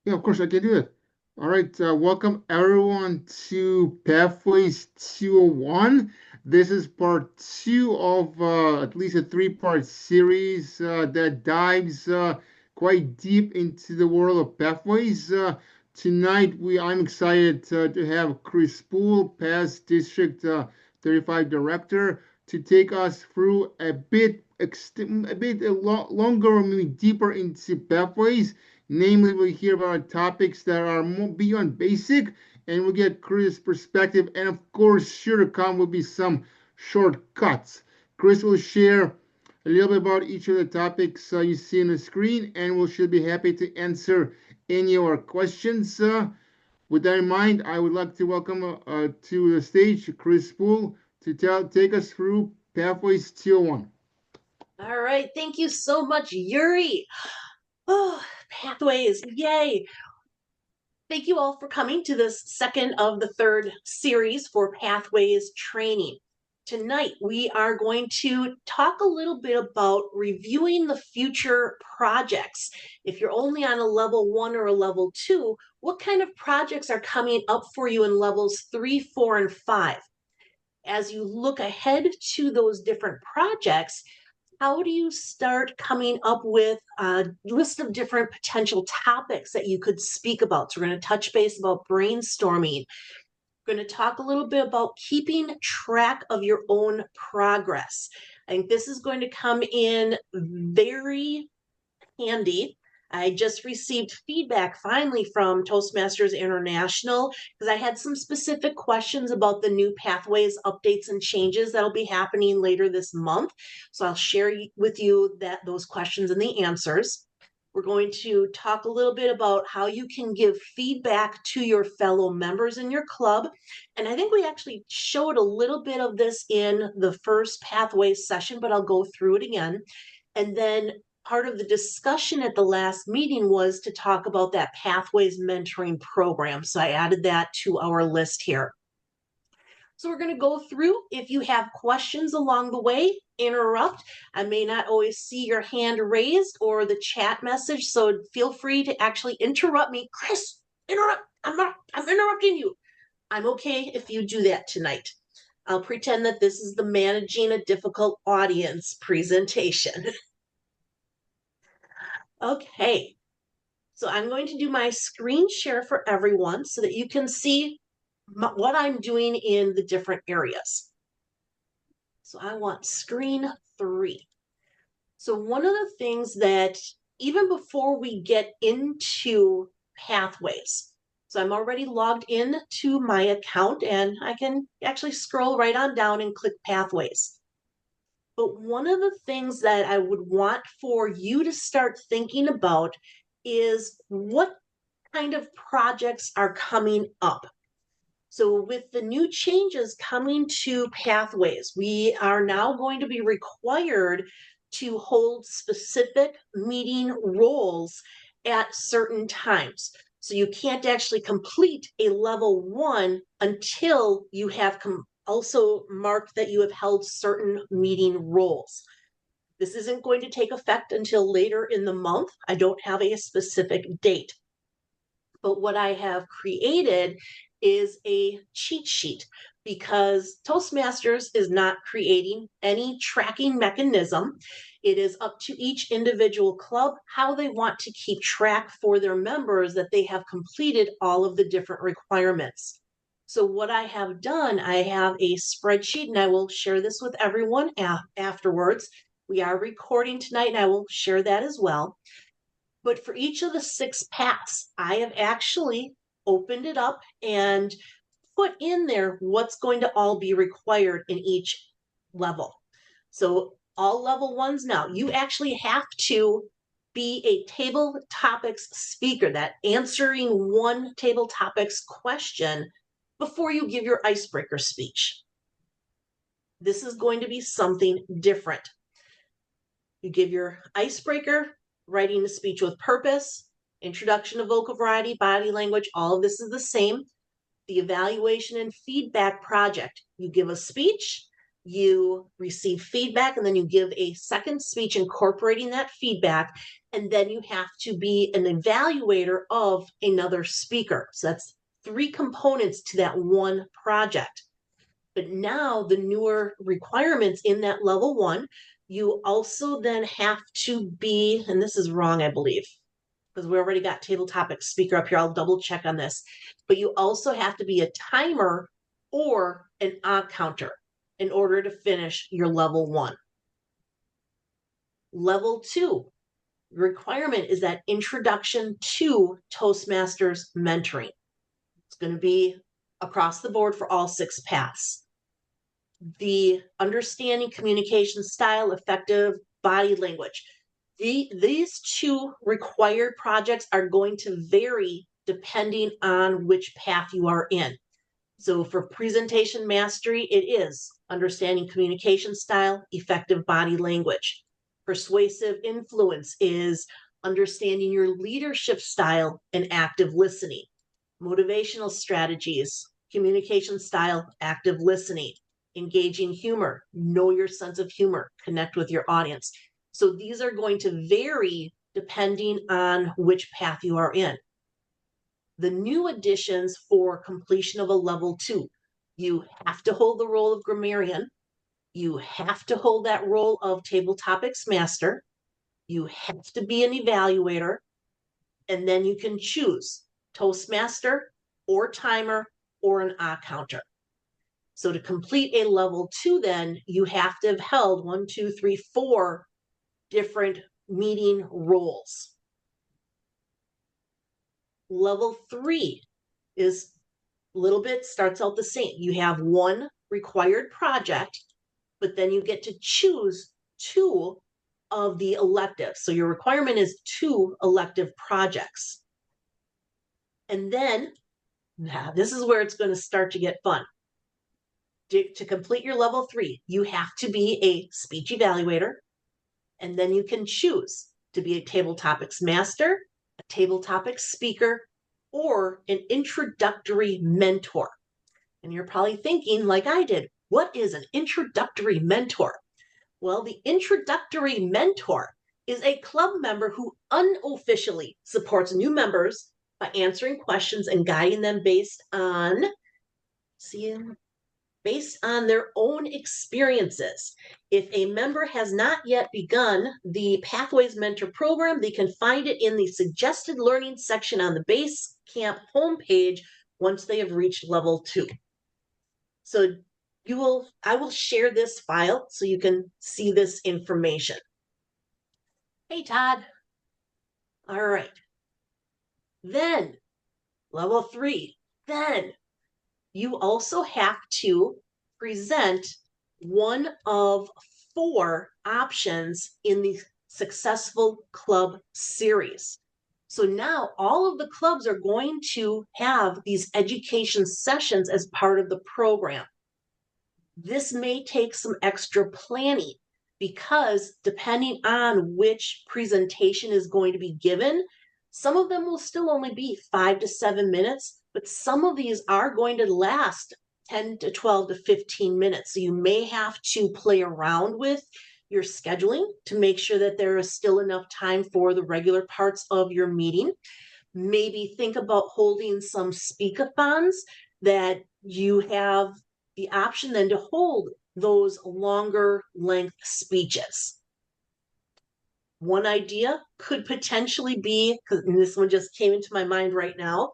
Yeah, of course I can do it. All right, welcome everyone to Pathways 201. This is part two of at least a three-part series that dives quite deep into the world of pathways. Tonight, I'm excited to have Kris Spool, past District 35 Director, to take us through a longer, or maybe deeper into pathways. Namely, we'll hear about topics that are more beyond basic, and we'll get Chris' perspective. And of course, sure to come will be some shortcuts. Chris will share a little bit about each of the topics you see on the screen, and we should be happy to answer any of our questions. With that in mind, I would like to welcome to the stage Kris Spool to take us through Pathways 201. All right. Thank you so much, Yuri. Oh, pathways. Yay. Thank you all for coming to this second of the third series for Pathways training. Tonight, we are going to talk a little bit about reviewing the future projects. If you're only on a level 1 or a level 2, what kind of projects are coming up for you in levels 3, 4, and 5? As you look ahead to those different projects, how do you start coming up with a list of different potential topics that you could speak about? So we're going to touch base about brainstorming. We're going to talk a little bit about keeping track of your own progress. I think this is going to come in very handy. I just received feedback finally from Toastmasters International because I had some specific questions about the new pathways, updates, and changes that'll be happening later this month. So I'll share with you those questions and the answers. We're going to talk a little bit about how you can give feedback to your fellow members in your club. And I think we actually showed a little bit of this in the first pathways session, but I'll go through it again. And then part of the discussion at the last meeting was to talk about that Pathways mentoring program. So I added that to our list here. So we're going to go through. If you have questions along the way, interrupt. I may not always see your hand raised or the chat message, so feel free to actually interrupt me. Kris, interrupt. I'm interrupting you. I'm okay if you do that tonight. I'll pretend that this is the managing a difficult audience presentation. Okay, so I'm going to do my screen share for everyone so that you can see what I'm doing in the different areas. So I want screen 3. So one of the things that even before we get into pathways, so I'm already logged in to my account and I can actually scroll right on down and click pathways. But one of the things that I would want for you to start thinking about is what kind of projects are coming up. So, with the new changes coming to pathways, we are now going to be required to hold specific meeting roles at certain times. So, you can't actually complete a level 1 until you have also marked that you have held certain meeting roles. This isn't going to take effect until later in the month. I don't have a specific date. But what I have created is a cheat sheet because Toastmasters is not creating any tracking mechanism. It is up to each individual club how they want to keep track for their members that they have completed all of the different requirements. So what I have done, I have a spreadsheet, and I will share this with everyone afterwards. We are recording tonight, and I will share that as well. But for each of the 6 paths, I have actually opened it up and put in there what's going to all be required in each level. So all level 1s now, you actually have to be a table topics speaker, that answering one table topics question before you give your icebreaker speech. This is going to be something different. You give your icebreaker, writing a speech with purpose, introduction to vocal variety, body language, all of this is the same. The evaluation and feedback project. You give a speech, you receive feedback, and then you give a second speech incorporating that feedback, and then you have to be an evaluator of another speaker. So that's 3 components to that one project. But now the newer requirements in that level 1, you also then have to be, and this is wrong, I believe, because we already got table topic speaker up here. I'll double check on this. But you also have to be a timer or an odd counter in order to finish your level 1. Level 2 requirement is that introduction to Toastmasters mentoring. It's going to be across the board for all 6 paths. The understanding communication style, effective body language. These 2 required projects are going to vary depending on which path you are in. So for presentation mastery, it is understanding communication style, effective body language. Persuasive influence is understanding your leadership style and active listening. Motivational strategies, communication style, active listening. Engaging humor, know your sense of humor, connect with your audience. So these are going to vary depending on which path you are in. The new additions for completion of a level 2, you have to hold the role of grammarian, you have to hold that role of table topics master, you have to be an evaluator, and then you can choose Toastmaster or timer or an odd counter. So to complete a level 2, then you have to have held 1, 2, 3, 4 different meeting roles. Level 3 is a little bit, starts out the same. You have 1 required project, but then you get to choose 2 of the electives. So your requirement is 2 elective projects. And then, now this is where it's going to start to get fun. To complete your level 3, you have to be a speech evaluator, and then you can choose to be a table topics master, a table topics speaker, or an introductory mentor. And you're probably thinking, like I did, what is an introductory mentor? Well, the introductory mentor is a club member who unofficially supports new members by answering questions and guiding them based on their own experiences. If a member has not yet begun the Pathways Mentor program, they can find it in the suggested learning section on the Base Camp homepage once they have reached level 2. So I will share this file so you can see this information. Hey, Todd. All right. Then level 3, then you also have to present one of 4 options in the successful club series. So now all of the clubs are going to have these education sessions as part of the program. This may take some extra planning because depending on which presentation is going to be given, some of them will still only be 5 to 7 minutes, but some of these are going to last 10 to 12 to 15 minutes. So you may have to play around with your scheduling to make sure that there is still enough time for the regular parts of your meeting. Maybe think about holding some speakathons that you have the option then to hold those longer length speeches. One idea could potentially be, and this one just came into my mind right now,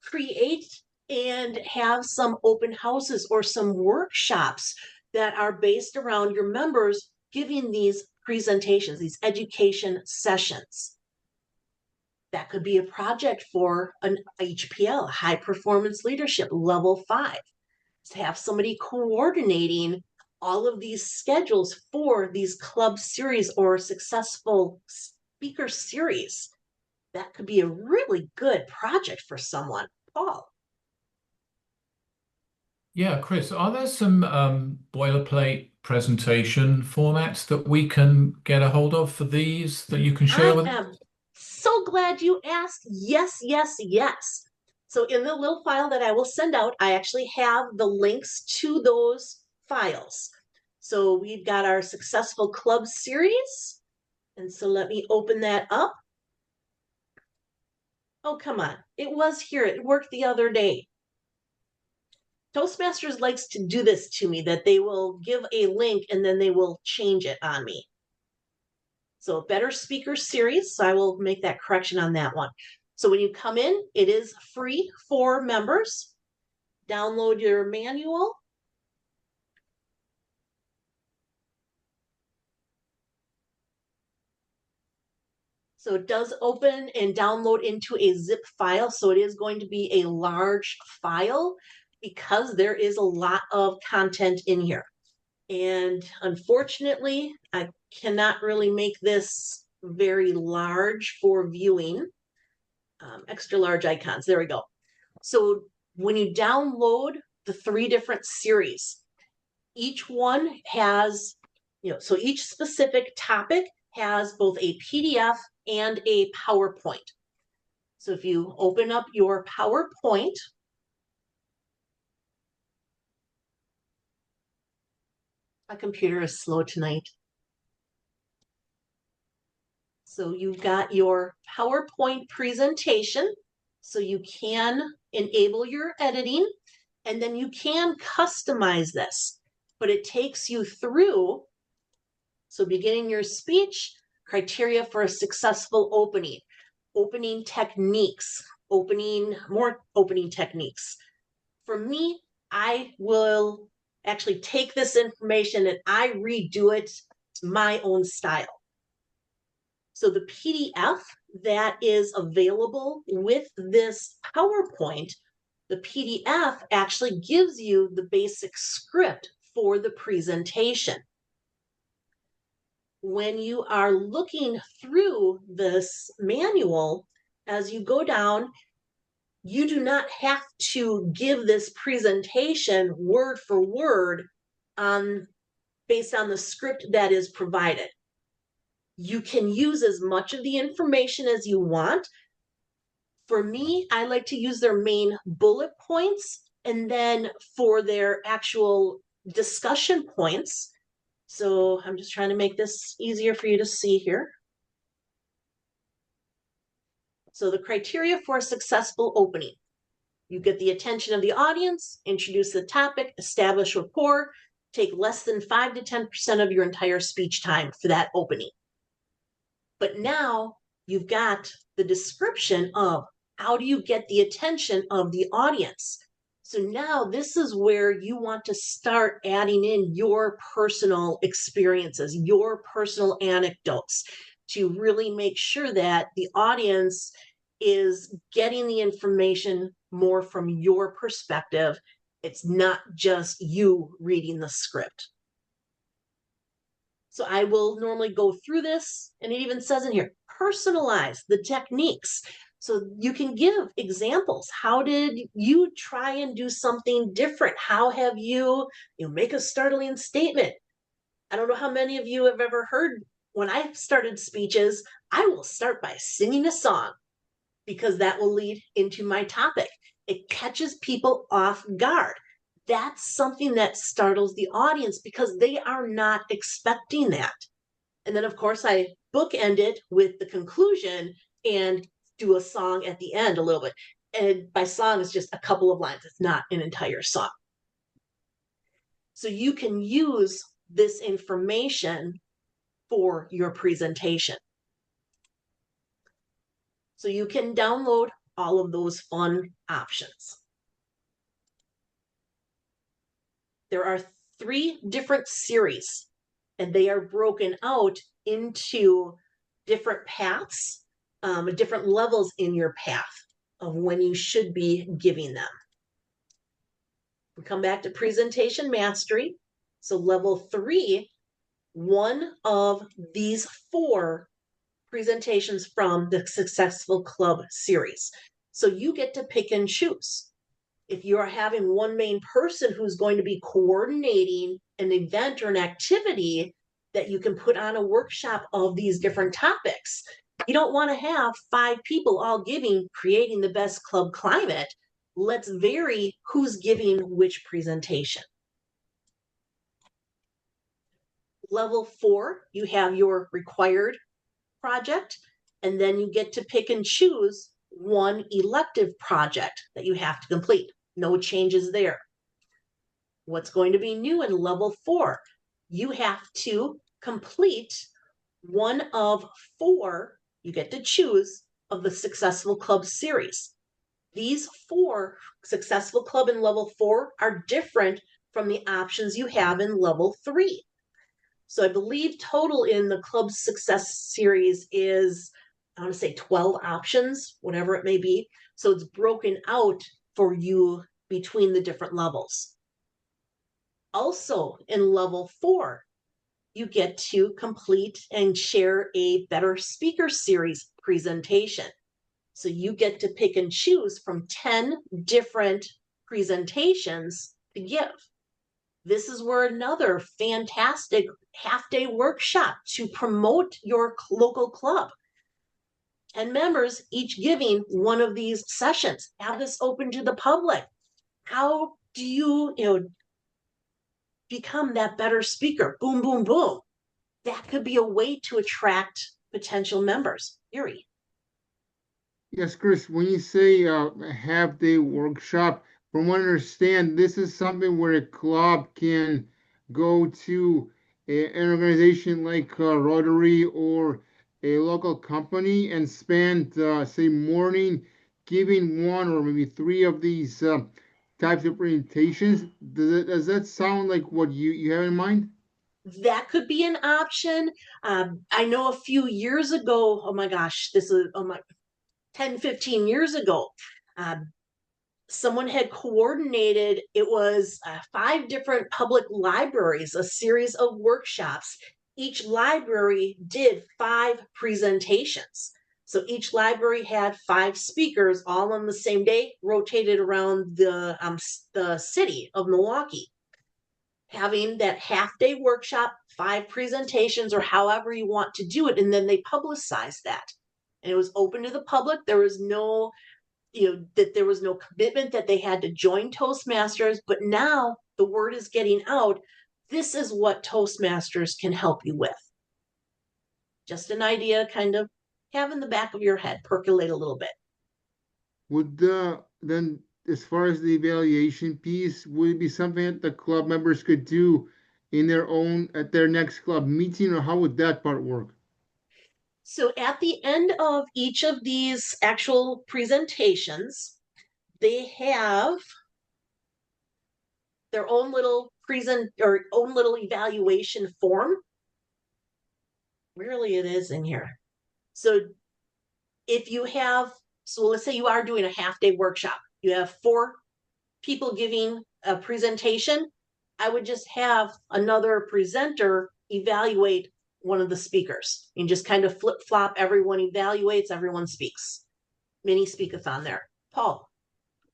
create and have some open houses or some workshops that are based around your members giving these presentations, these education sessions. That could be a project for an HPL, high performance leadership, level 5. To have somebody coordinating all of these schedules for these club series or successful speaker series. That could be a really good project for someone. Paul. Yeah, Kris, are there some boilerplate presentation formats that we can get a hold of for these that you can share with us? I am so glad you asked. Yes, yes, yes. So in the little file that I will send out, I actually have the links to those files. So we've got our successful club series. And so let me open that up. Oh, come on. It was here. It worked the other day. Toastmasters likes to do this to me, that they will give a link and then they will change it on me. So Better Speaker Series, so I will make that correction on that one. So when you come in, it is free for members. Download your manual. So it does open and download into a zip file. So it is going to be a large file because there is a lot of content in here. And unfortunately, I cannot really make this very large for viewing. Extra large icons, there we go. So when you download the 3 different series, each one has, so each specific topic has both a PDF and a PowerPoint. So if you open up your PowerPoint, my computer is slow tonight. So you've got your PowerPoint presentation. So you can enable your editing and then you can customize this, but it takes you through. So beginning your speech, criteria for a successful opening, opening techniques, more opening techniques. For me, I will actually take this information and I redo it my own style. So the PDF that is available with this PowerPoint, the PDF actually gives you the basic script for the presentation. When you are looking through this manual, as you go down, you do not have to give this presentation word for word based on the script that is provided. You can use as much of the information as you want. For me, I like to use their main bullet points, and then for their actual discussion points. So I'm just trying to make this easier for you to see here. So the criteria for a successful opening. You get the attention of the audience, introduce the topic, establish rapport, take less than 5 to 10% of your entire speech time for that opening. But now you've got the description of how do you get the attention of the audience. So now this is where you want to start adding in your personal experiences, your personal anecdotes, to really make sure that the audience is getting the information more from your perspective. It's not just you reading the script. So I will normally go through this, and it even says in here, personalize the techniques. So you can give examples. How did you try and do something different? How have you make a startling statement? I don't know how many of you have ever heard, when I started speeches, I will start by singing a song because that will lead into my topic. It catches people off guard. That's something that startles the audience because they are not expecting that. And then, of course, I bookend it with the conclusion and do a song at the end a little bit. And by song, it's just a couple of lines. It's not an entire song. So you can use this information for your presentation. So you can download all of those fun options. There are 3 different series, and they are broken out into different paths, different levels in your path of when you should be giving them. We come back to presentation mastery. So level 3, one of these 4 presentations from the Successful Club series. So you get to pick and choose. If you are having one main person who's going to be coordinating an event or an activity, that you can put on a workshop of these different topics. You don't want to have 5 people all creating the best club climate. Let's vary who's giving which presentation. Level 4, you have your required project, and then you get to pick and choose one elective project that you have to complete. No changes there. What's going to be new in level 4? You have to complete one of 4, you get to choose, of the Successful Club series. These 4 Successful Club in level 4 are different from the options you have in level 3. So I believe total in the Club Success series is, I want to say 12 options, whatever it may be. So it's broken out for you between the different levels. Also in level 4, you get to complete and share a Better Speaker series presentation. So you get to pick and choose from 10 different presentations to give. This is where another fantastic half-day workshop to promote your local club. 10 members each giving one of these sessions. Have this open to the public. How do you become that better speaker? Boom, boom, boom. That could be a way to attract potential members. Yuri. Yes, Kris, when you say half-day workshop, from what I understand, this is something where a club can go to an organization like Rotary or a local company and spend, say, morning giving one or maybe 3 of these types of presentations. Does that sound like what you have in mind? That could be an option. I know a few years ago, oh my gosh, this is 10, 15 years ago, someone had coordinated, it was 5 different public libraries, a series of workshops. Each library did 5 presentations. So each library had 5 speakers all on the same day, rotated around the city of Milwaukee. Having that half-day workshop, 5 presentations, or however you want to do it, and then they publicized that. And it was open to the public. There was no there was no commitment that they had to join Toastmasters, but now the word is getting out. This is what Toastmasters can help you with. Just an idea, kind of have in the back of your head, percolate a little bit. Would then, as far as the evaluation piece, would it be something that the club members could do in their own at their next club meeting, or how would that part work? So at the end of each of these actual presentations, they have their own little own little evaluation form. Really, it is in here. So if you have, so let's say you are doing a half-day workshop, you have 4 people giving a presentation, I would just have another presenter evaluate one of the speakers and just kind of flip-flop. Everyone evaluates, everyone speaks. Mini speakathon there. Paul.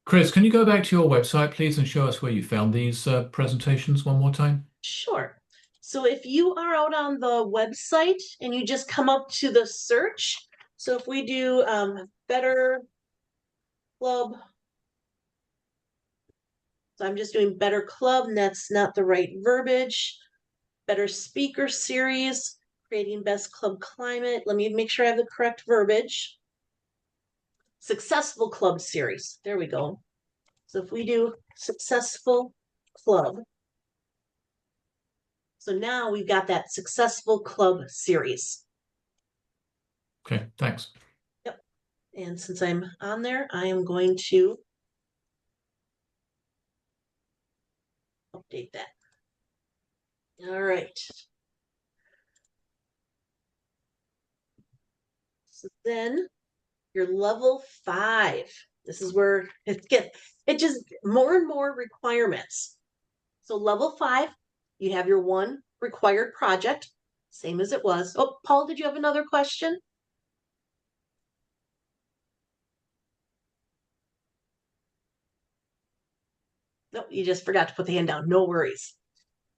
Kris, can you go back to your website, please, and show us where you found these presentations one more time? Sure. So if you are out on the website and you just come up to the search, so if we do Better Club, so I'm just doing Better Club, and that's not the right verbiage. Better Speaker Series, creating best club climate. Let me make sure I have the correct verbiage. Successful Club Series. There we go. So if we do Successful Club, so now we've got that Successful Club Series. Okay, thanks. Yep. And since I'm on there, I am going to update that. All right. So then your level 5. This is where it just more and more requirements. So level 5, you have your one required project, same as it was. Oh, Paul, did you have another question? No, you just forgot to put the hand down. No worries.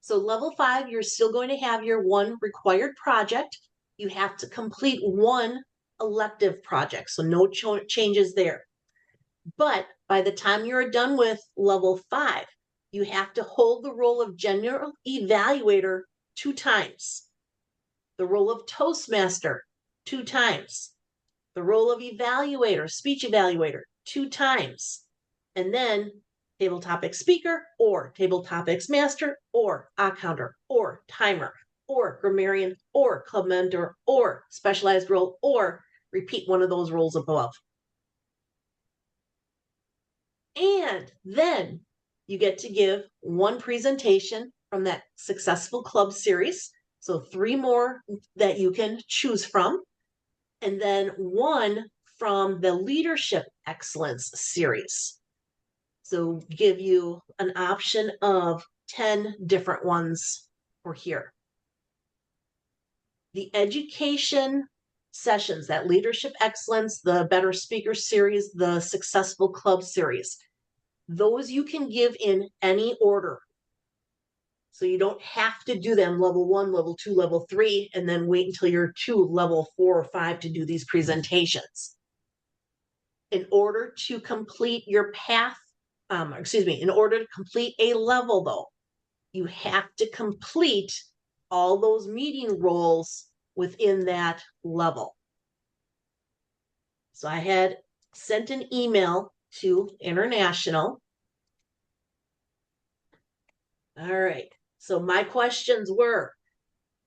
So level 5, you're still going to have your one required project. You have to complete one elective project, so no changes there. But by the time you're done with level 5, you have to hold the role of general evaluator 2 times. The role of Toastmaster, 2 times. The role of evaluator, speech evaluator, 2 times. And then table topics speaker or table topics master or counter or timer or grammarian or club mentor or specialized role or repeat one of those roles above. And then you get to give one presentation from that successful club series. So 3 more that you can choose from. And then 1 from the leadership excellence series. So give you an option of 10 different ones for here. The education sessions, that leadership excellence, the better speaker series, the successful club series, those you can give in any order. So you don't have to do them level 1, level 2, level 3, and then wait until you're to level 4 or 5 to do these presentations. In order to complete your path, in order to complete a level though, you have to complete all those meeting roles within that level. So I had sent an email to International. All right. So my questions were,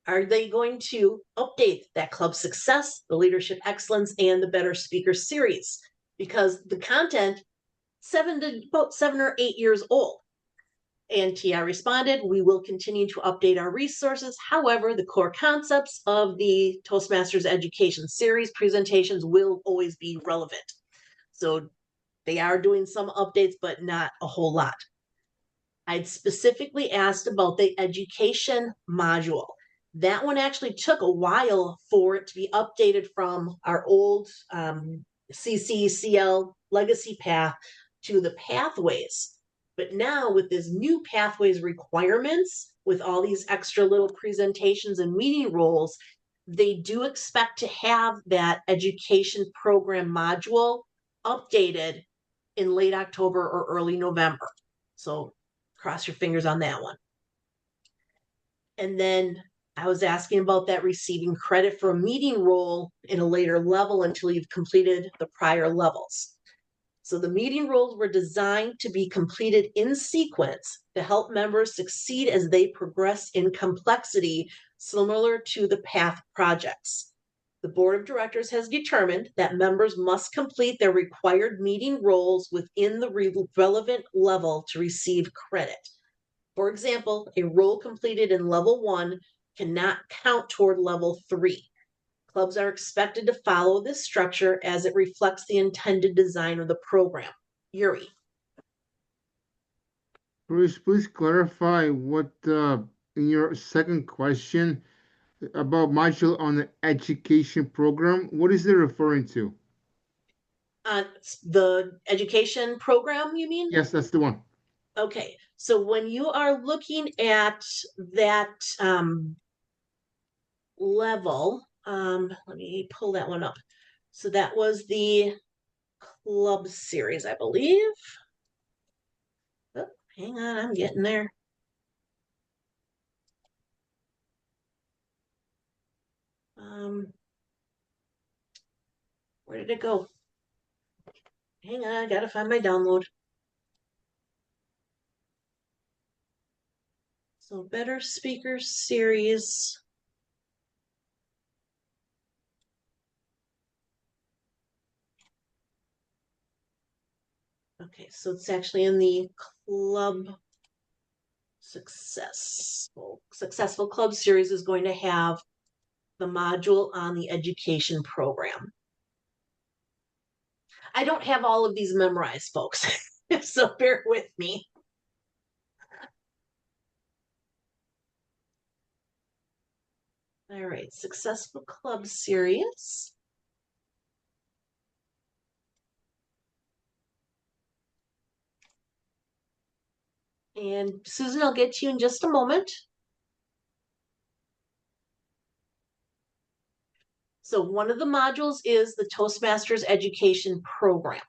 are they going to update that club success, the leadership excellence, and the better speaker series? Because the content, about 7 or 8 years old. And TI responded, we will continue to update our resources. However, the core concepts of the Toastmasters Education Series presentations will always be relevant. So they are doing some updates, but not a whole lot. I'd specifically asked about the education module. That one actually took a while for it to be updated from our old CCCL legacy path to the pathways. But now with this new pathways requirements, with all these extra little presentations and meeting roles, they do expect to have that education program module updated in late October or early November. So cross your fingers on that one. And then I was asking about that receiving credit for a meeting role in a later level until you've completed the prior levels. So the meeting roles were designed to be completed in sequence to help members succeed as they progress in complexity, similar to the PATH projects. The board of directors has determined that members must complete their required meeting roles within the relevant level to receive credit. For example, a role completed in level 1 cannot count toward level 3. Clubs are expected to follow this structure as it reflects the intended design of the program. Yuri. Bruce, please clarify what in your second question about module on the education program, what is it referring to? The education program, you mean? Yes, that's the one. Okay, so when you are looking at that level, let me pull that one up. So that was the club series, I believe. Oh, hang on, I'm getting there. Where did it go? Hang on, I gotta find my download. So better speaker series. Okay, so it's actually in the club successful club series is going to have the module on the education program. I don't have all of these memorized, folks, so bear with me. All right, successful club series. And Susan, I'll get to you in just a moment. So one of the modules is the Toastmasters Education Program.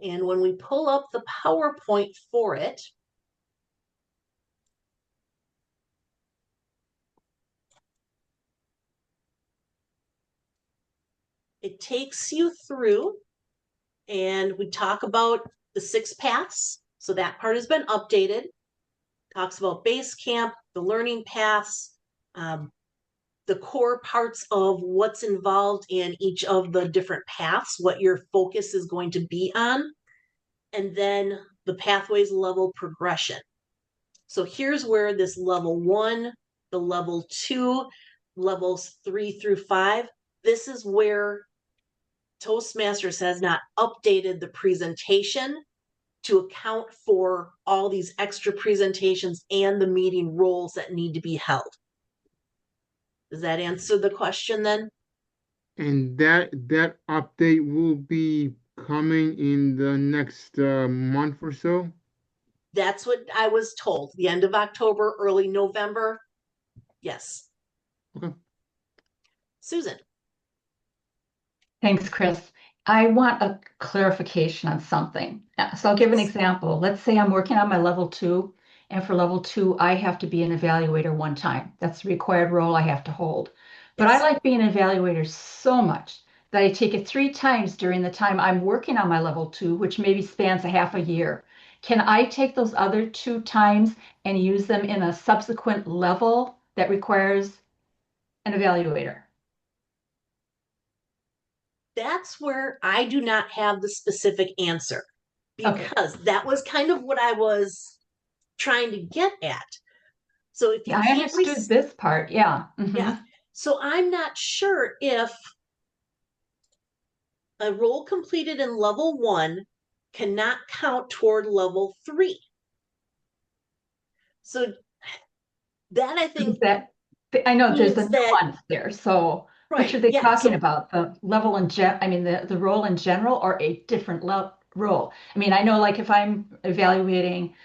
And when we pull up the PowerPoint for it, it takes you through, and we talk about the 6 paths. So that part has been updated. Talks about base camp, the learning paths, the core parts of what's involved in each of the different paths, what your focus is going to be on, and then the pathways level progression. So here's where this level 1, the level 2, levels 3 through 5, this is where Toastmasters has not updated the presentation to account for all these extra presentations and the meeting roles that need to be held. Does that answer the question then? And that update will be coming in the next month or so. That's what I was told. The end of October, early November. Yes. Okay. Susan. Thanks, Kris. I want a clarification on something. So I'll give an example. Let's say I'm working on my level 2, and for level 2, I have to be an evaluator one time. That's the required role I have to hold. But I Yes. like being an evaluator so much that I take it 3 times during the time I'm working on my level 2, which maybe spans a half a year. Can I take those other 2 times and use them in a subsequent level that requires an evaluator? That's where I do not have the specific answer, Okay. because that was kind of what I was trying to get at. So if you Yeah, I can't understood this part. Yeah. yeah. So I'm not sure if a role completed in level 1 cannot count toward level 3. So that I think That I know there's a means that, nuance there. So which right, are they yeah. talking So about? The level in I mean the role in general or a different role? I mean, I know like if I'm evaluating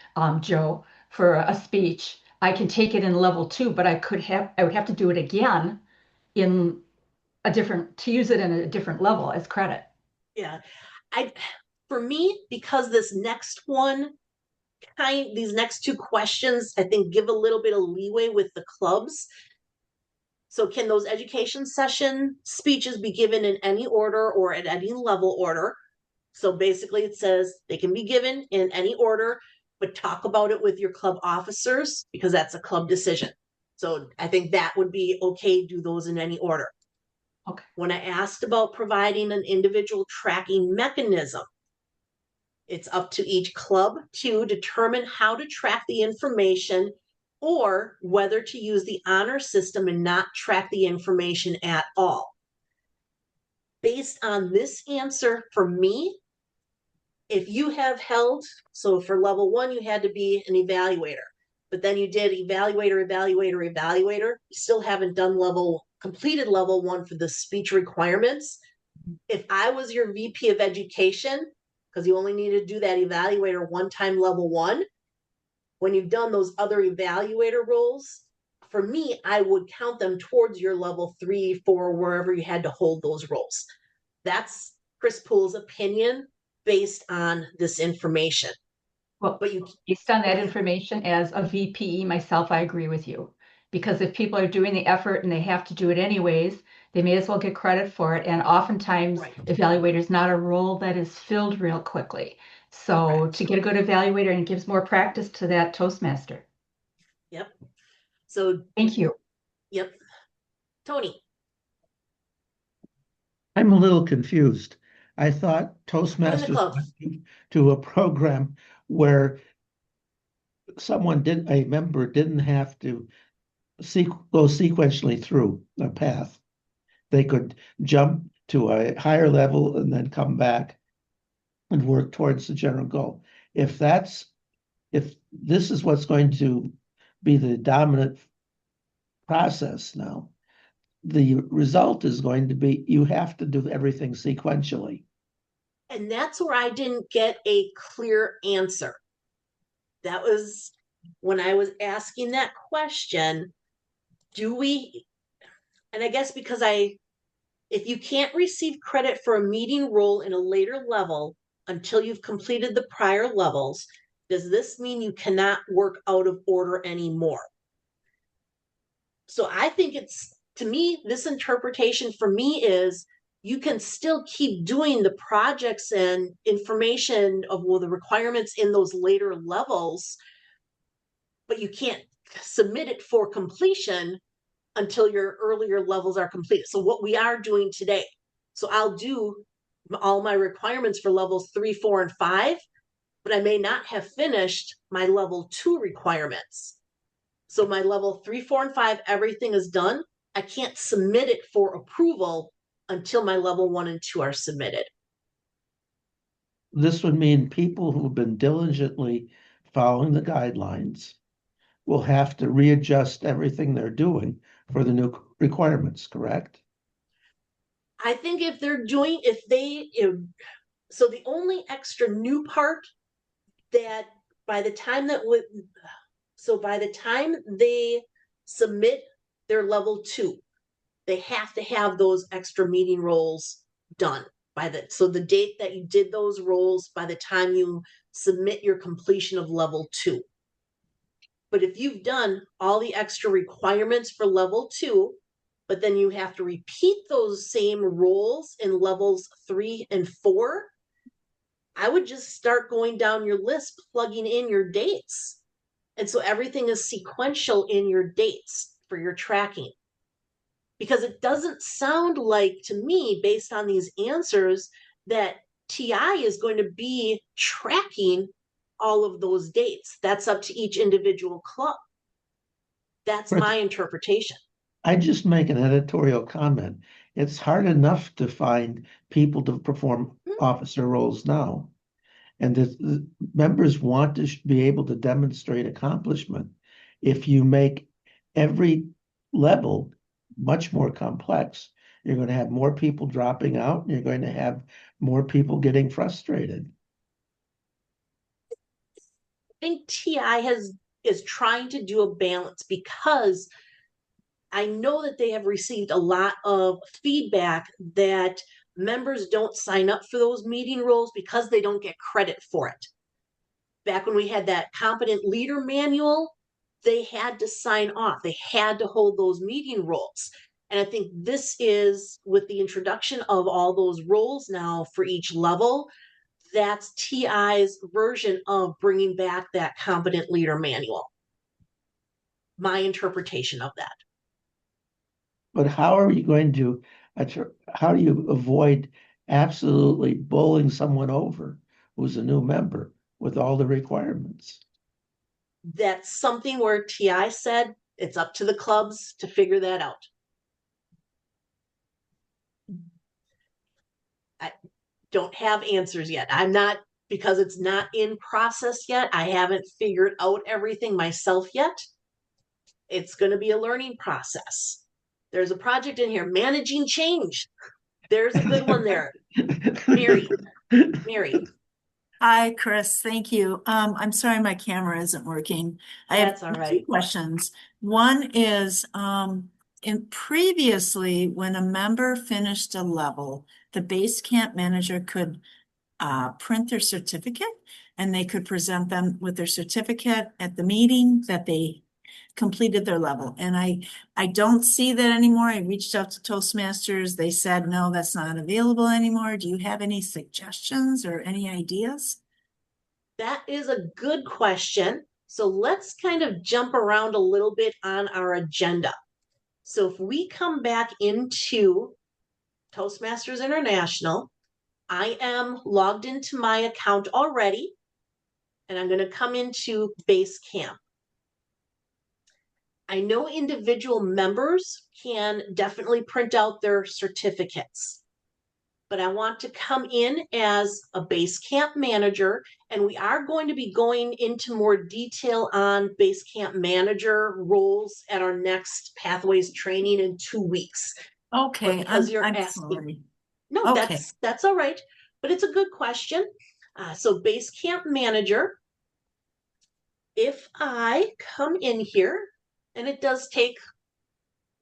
Joe for a speech, I can take it in level 2, but I would have to do it again in a different to use it in a different level as credit. yeah, I for me, because this next one these next 2 questions, I think, give a little bit of leeway with the clubs. So can those education session speeches be given in any order or at any level order? So basically it says they can be given in any order, but talk about it with your club officers because that's a club decision. So I think that would be okay, do those in any order. Okay. When I asked about providing an individual tracking mechanism, it's up to each club to determine how to track the information or whether to use the honor system and not track the information at all. Based on this answer, for me, if you have held, so for level 1, you had to be an evaluator, but then you did evaluator, you still haven't done completed level 1 for the speech requirements. If I was your VP of education, because you only need to do that evaluator one time level 1, when you've done those other evaluator roles, for me, I would count them towards your level 3, 4, wherever you had to hold those roles. That's Kris Poole's opinion based on this information. Well, But you based on that information, as a VPE myself, I agree with you. Because if people are doing the effort and they have to do it anyways, they may as well get credit for it. And oftentimes, right. evaluator is not a role that is filled real quickly. So Correct. to get a good evaluator, and it gives more practice to that Toastmaster. Yep. So Thank you. yep. Tony. I'm a little confused. I thought Join the Toastmasters club. went to a program where a member didn't have to go sequentially through a path. They could jump to a higher level and then come back and work towards the general goal. If this is what's going to be the dominant process now, the result is going to be you have to do everything sequentially. And that's where I didn't get a clear answer. That was when I was asking that question, and I guess because if you can't receive credit for a meeting role in a later level until you've completed the prior levels, does this mean you cannot work out of order anymore? So I think to me, this interpretation for me is you can still keep doing the projects and information of the requirements in those later levels, but you can't submit it for completion until your earlier levels are completed. So what we are doing today, so I'll do all my requirements for levels 3, 4, and 5, but I may not have finished my level 2 requirements. So my level 3, 4, and 5, everything is done. I can't submit it for approval until my level 1 and 2 are submitted. This would mean people who've been diligently following the guidelines will have to readjust everything they're doing for the new requirements, correct? I think if so the only extra new part that by the time they submit their level 2, they have to have those extra meeting roles done so the date that you did those roles by the time you submit your completion of level 2. But if you've done all the extra requirements for level 2, but then you have to repeat those same roles in levels 3 and 4, I would just start going down your list, plugging in your dates. And so everything is sequential in your dates for your tracking. Because it doesn't sound like to me, based on these answers, that TI is going to be tracking all of those dates. That's up to each individual club. That's my interpretation. I just make an editorial comment. It's hard enough to find people to perform officer roles now. And the members want to be able to demonstrate accomplishment. If you make every level much more complex, you're going to have more people dropping out, and you're going to have more people getting frustrated. I think TI is trying to do a balance, because I know that they have received a lot of feedback that members don't sign up for those meeting roles because they don't get credit for it. Back when we had that competent leader manual, they had to sign off. They had to hold those meeting roles. And I think this is, with the introduction of all those roles now for each level, that's TI's version of bringing back that competent leader manual. My interpretation of that. But how are you going to, how do you avoid absolutely bowling someone over who's a new member with all the requirements? That's something where TI said it's up to the clubs to figure that out. I don't have answers yet. Because it's not in process yet, I haven't figured out everything myself yet. It's going to be a learning process. There's a project in here, managing change. There's a good one there. Mary. Hi, Kris. Thank you. I'm sorry my camera isn't working. That's I all have right. 2 questions. One is, in previously, when a member finished a level, the base camp manager could print their certificate, and they could present them with their certificate at the meeting that they completed their level. And I don't see that anymore. I reached out to Toastmasters. They said, no, that's not available anymore. Do you have any suggestions or any ideas? That is a good question. So let's kind of jump around a little bit on our agenda. So if we come back into Toastmasters International, I am logged into my account already, and I'm going to come into Base Camp. I know individual members can definitely print out their certificates, but I want to come in as a Base Camp manager, and we are going to be going into more detail on Base Camp manager roles at our next Pathways training in 2 weeks. Okay, because you're I'm asking. sorry. No, Okay. that's all right, but it's a good question. So Base Camp manager, if I come in here, and it does take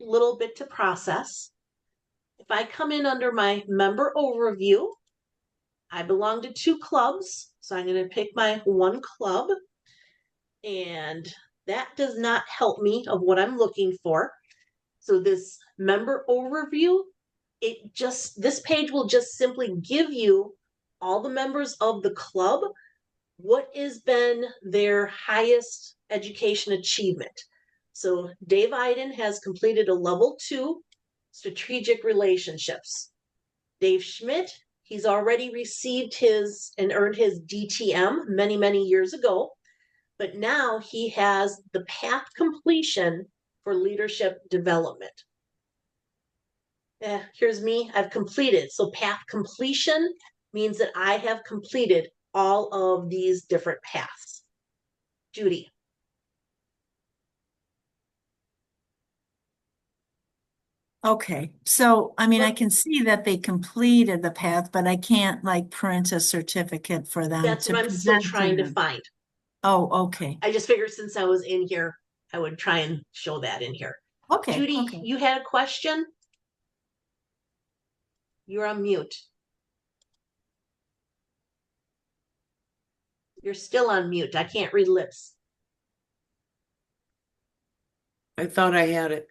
a little bit to process. If I come in under my member overview, I belong to 2 clubs, so I'm going to pick my 1 club, and that does not help me of what I'm looking for. So this member overview this page will just simply give you all the members of the club, what has been their highest education achievement. So Dave Iden has completed a level 2 strategic relationships. Dave Schmidt, he's already received his and earned his DTM many, many years ago, but now he has the path completion for leadership development. Here's me, I've completed. So path completion means that I have completed all of these different paths. Judy. Okay, so I mean, I can see that they completed the path, but I can't like print a certificate for them That's to what I'm still present trying to them. find. Oh, okay. I just figured since I was in here, I would try and show that in here. Okay, Judy, okay. you had a question? You're on mute. You're still on mute. I can't read lips. I thought I had it.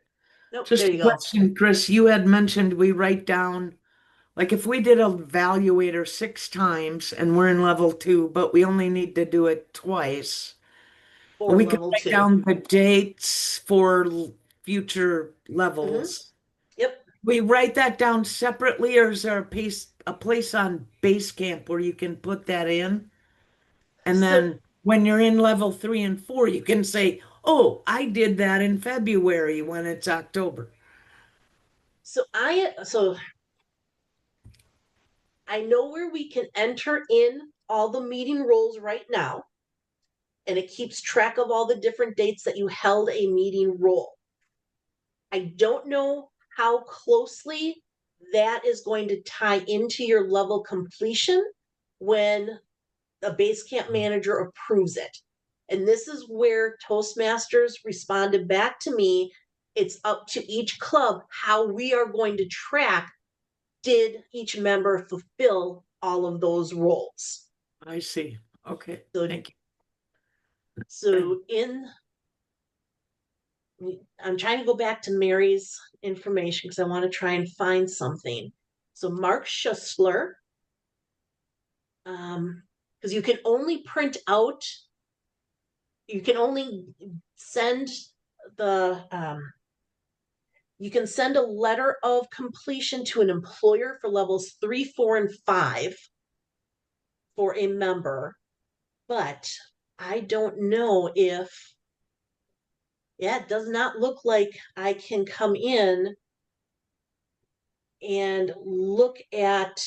Nope, Just there a you go. question, Chris. You had mentioned we write down, like if we did a evaluator 6 times and we're in level 2, but we only need to do it twice, For we could level write 2. down the dates for future levels. Yep. We write that down separately, or is there a place on Basecamp where you can put that in? And So- then when you're in level 3 and 4, you can say, oh, I did that in February when it's October. So I know where we can enter in all the meeting roles right now, and it keeps track of all the different dates that you held a meeting role. I don't know how closely that is going to tie into your level completion when a Basecamp manager approves it. And this is where Toastmasters responded back to me. It's up to each club how we are going to track, did each member fulfill all of those roles. I see. Okay, So, thank you. So I'm trying to go back to Mary's information because I want to try and find something. So Mark Schussler, because you can only print out, you can only send you can send a letter of completion to an employer for levels 3, 4, and 5 for a member, but I don't know if, yeah, it does not look like I can come in and look at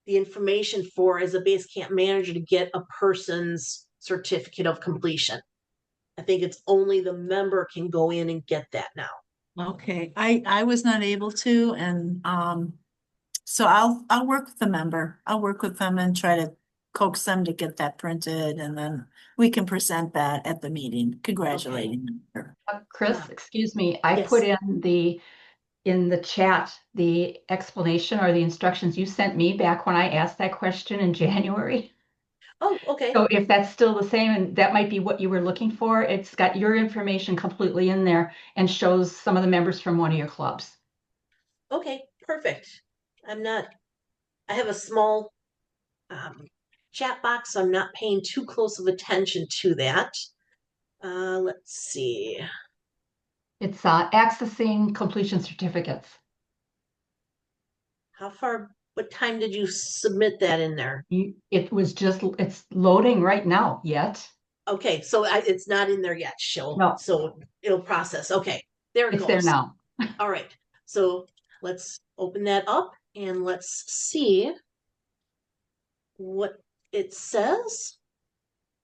the information for as a Basecamp manager to get a person's certificate of completion. I think it's only the member can go in and get that now. Okay, I was not able to, and so I'll work with the member. I'll work with them and try to coax them to get that printed, and then we can present that at the meeting, congratulating them. Chris, Yeah. excuse me, I Yes. put in the chat the explanation or the instructions you sent me back when I asked that question in January. Oh, okay. So if that's still the same, and that might be what you were looking for, it's got your information completely in there and shows some of the members from one of your clubs. Okay, perfect. I have a small chat box, so I'm not paying too close of attention to that. Let's see. It's accessing completion certificates. What time did you submit that in there? It's loading right now yet. Okay, so it's not in there yet, No. So it'll process. Okay, there it It's goes. there now. All right, so let's open that up and let's see what it says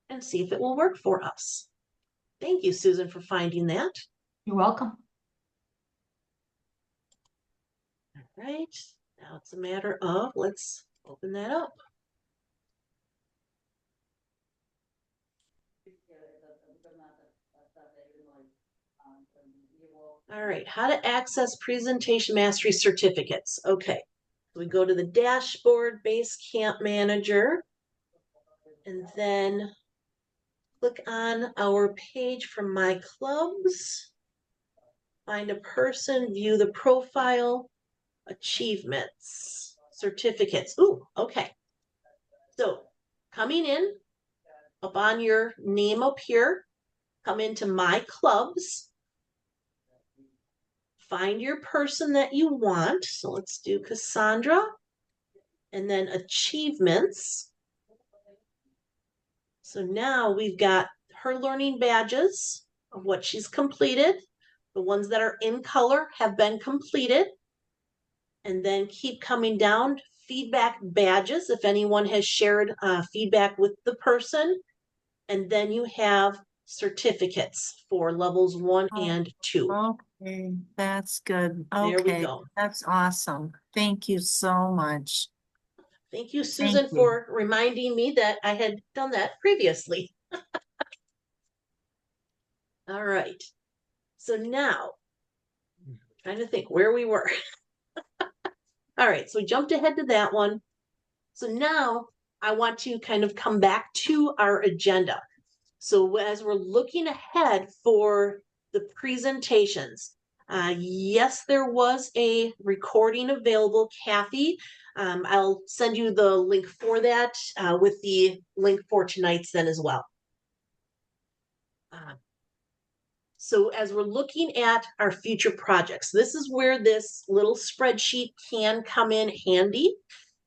and see if it will work for us. Thank you, Susan, for finding that. You're welcome. All right, now it's a matter of, let's open that up. All right, how to access presentation mastery certificates. Okay, we go to the dashboard, Basecamp Manager, and then click on our page from my clubs, find a person, view the profile. achievements, certificates. Ooh, okay. So coming in up on your name up here, come into my clubs, find your person that you want. So let's do Cassandra, and then achievements. So now we've got her learning badges of what she's completed. The ones that are in color have been completed. And then keep coming down, feedback badges, if anyone has shared feedback with the person. And then you have certificates for levels 1 and 2. Okay, that's good. There we Okay, go. that's awesome. Thank you so much. Thank you, Susan, Thank you. for reminding me that I had done that previously. All right. So now, trying to think where we were. All right, so we jumped ahead to that one. So now I want to kind of come back to our agenda. So as we're looking ahead for the presentations, yes, there was a recording available, Kathy. I'll send you the link for that with the link for tonight's then as well. So as we're looking at our future projects, this is where this little spreadsheet can come in handy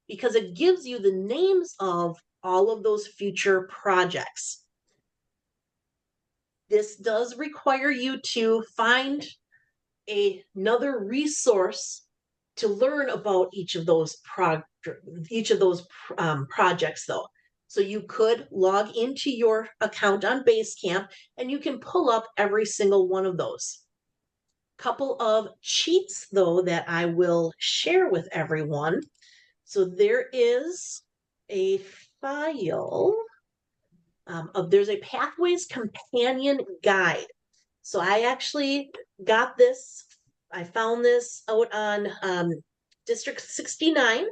because it gives you the names of all of those future projects. This does require you to find another resource to learn about each of those projects though. So you could log into your account on Basecamp and you can pull up every single one of those. Couple of cheats though that I will share with everyone. So there is a file there's a Pathways Companion Guide. So I actually got this, I found this out on District 69.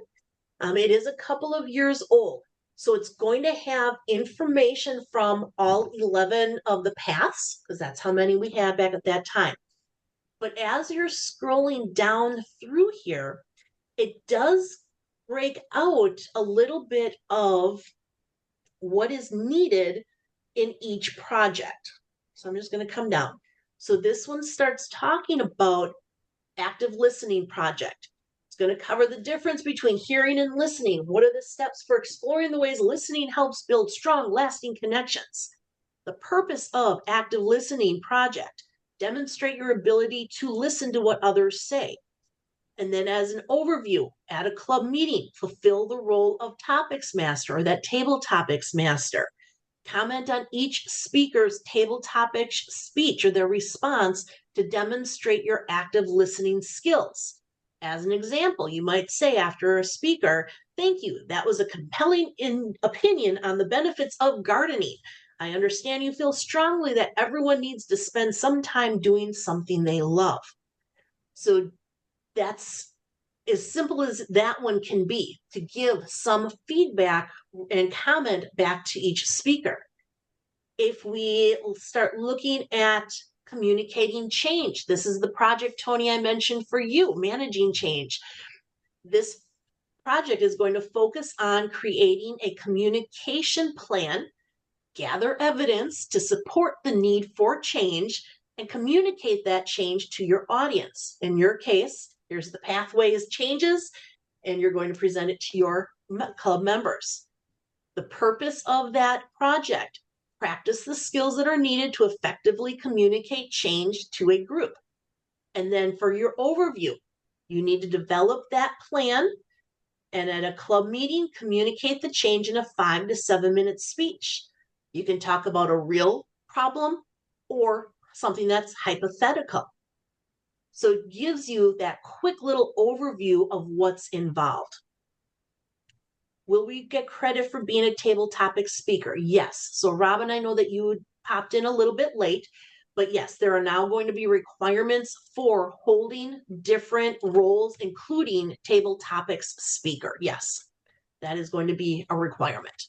It is a couple of years old. So it's going to have information from all 11 of the paths, because that's how many we had back at that time. But as you're scrolling down through here, it does break out a little bit of what is needed in each project. So I'm just going to come down. So this one starts talking about active listening project. It's going to cover the difference between hearing and listening. What are the steps for exploring the ways listening helps build strong, lasting connections? The purpose of active listening project: demonstrate your ability to listen to what others say. And then as an overview, at a club meeting, fulfill the role of topics master or that table topics master. Comment on each speaker's table topic speech or their response to demonstrate your active listening skills. As an example, you might say after a speaker, "Thank you, that was a compelling opinion on the benefits of gardening. I understand you feel strongly that everyone needs to spend some time doing something they love." So that's as simple as that one can be, to give some feedback and comment back to each speaker. If we start looking at communicating change, this is the project, Tony, I mentioned for you, managing change. This project is going to focus on creating a communication plan, gather evidence to support the need for change, and communicate that change to your audience. In your case, here's the pathways changes, and you're going to present it to your club members. The purpose of that project: practice the skills that are needed to effectively communicate change to a group. And then for your overview, you need to develop that plan, and at a club meeting, communicate the change in a 5 to 7 minute speech. You can talk about a real problem or something that's hypothetical. So it gives you that quick little overview of what's involved. Will we get credit for being a table topic speaker? Yes. So Robin, I know that you popped in a little bit late, but yes, there are now going to be requirements for holding different roles, including table topics speaker. Yes, that is going to be a requirement.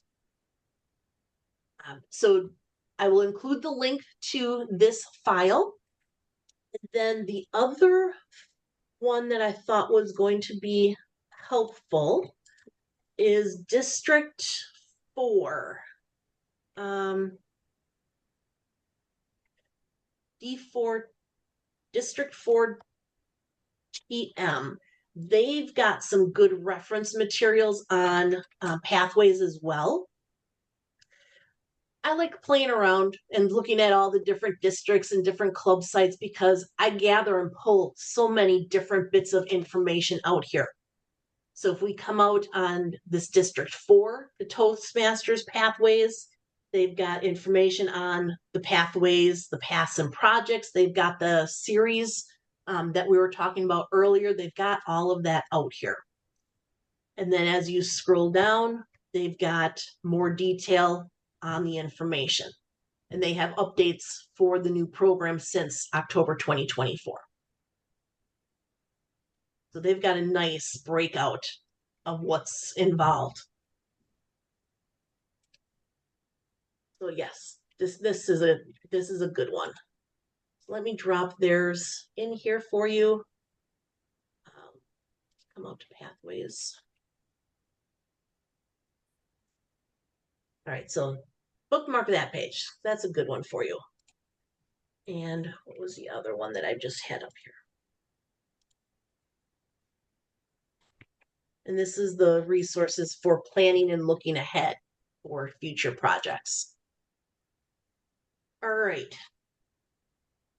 So I will include the link to this file. And then the other one that I thought was going to be helpful is District 4. D4, District 4 TM. They've got some good reference materials on pathways as well. I like playing around and looking at all the different districts and different club sites because I gather and pull so many different bits of information out here. So if we come out on this District 4, the Toastmasters pathways, they've got information on the pathways, the paths and projects. They've got the series that we were talking about earlier. They've got all of that out here. And then as you scroll down, they've got more detail on the information. And they have updates for the new program since October 2024. So they've got a nice breakout of what's involved. So yes, this is a good one. So let me drop theirs in here for you. Come out to pathways. All right, so bookmark that page. That's a good one for you. And what was the other one that I just had up here? And this is the resources for planning and looking ahead for future projects. All right.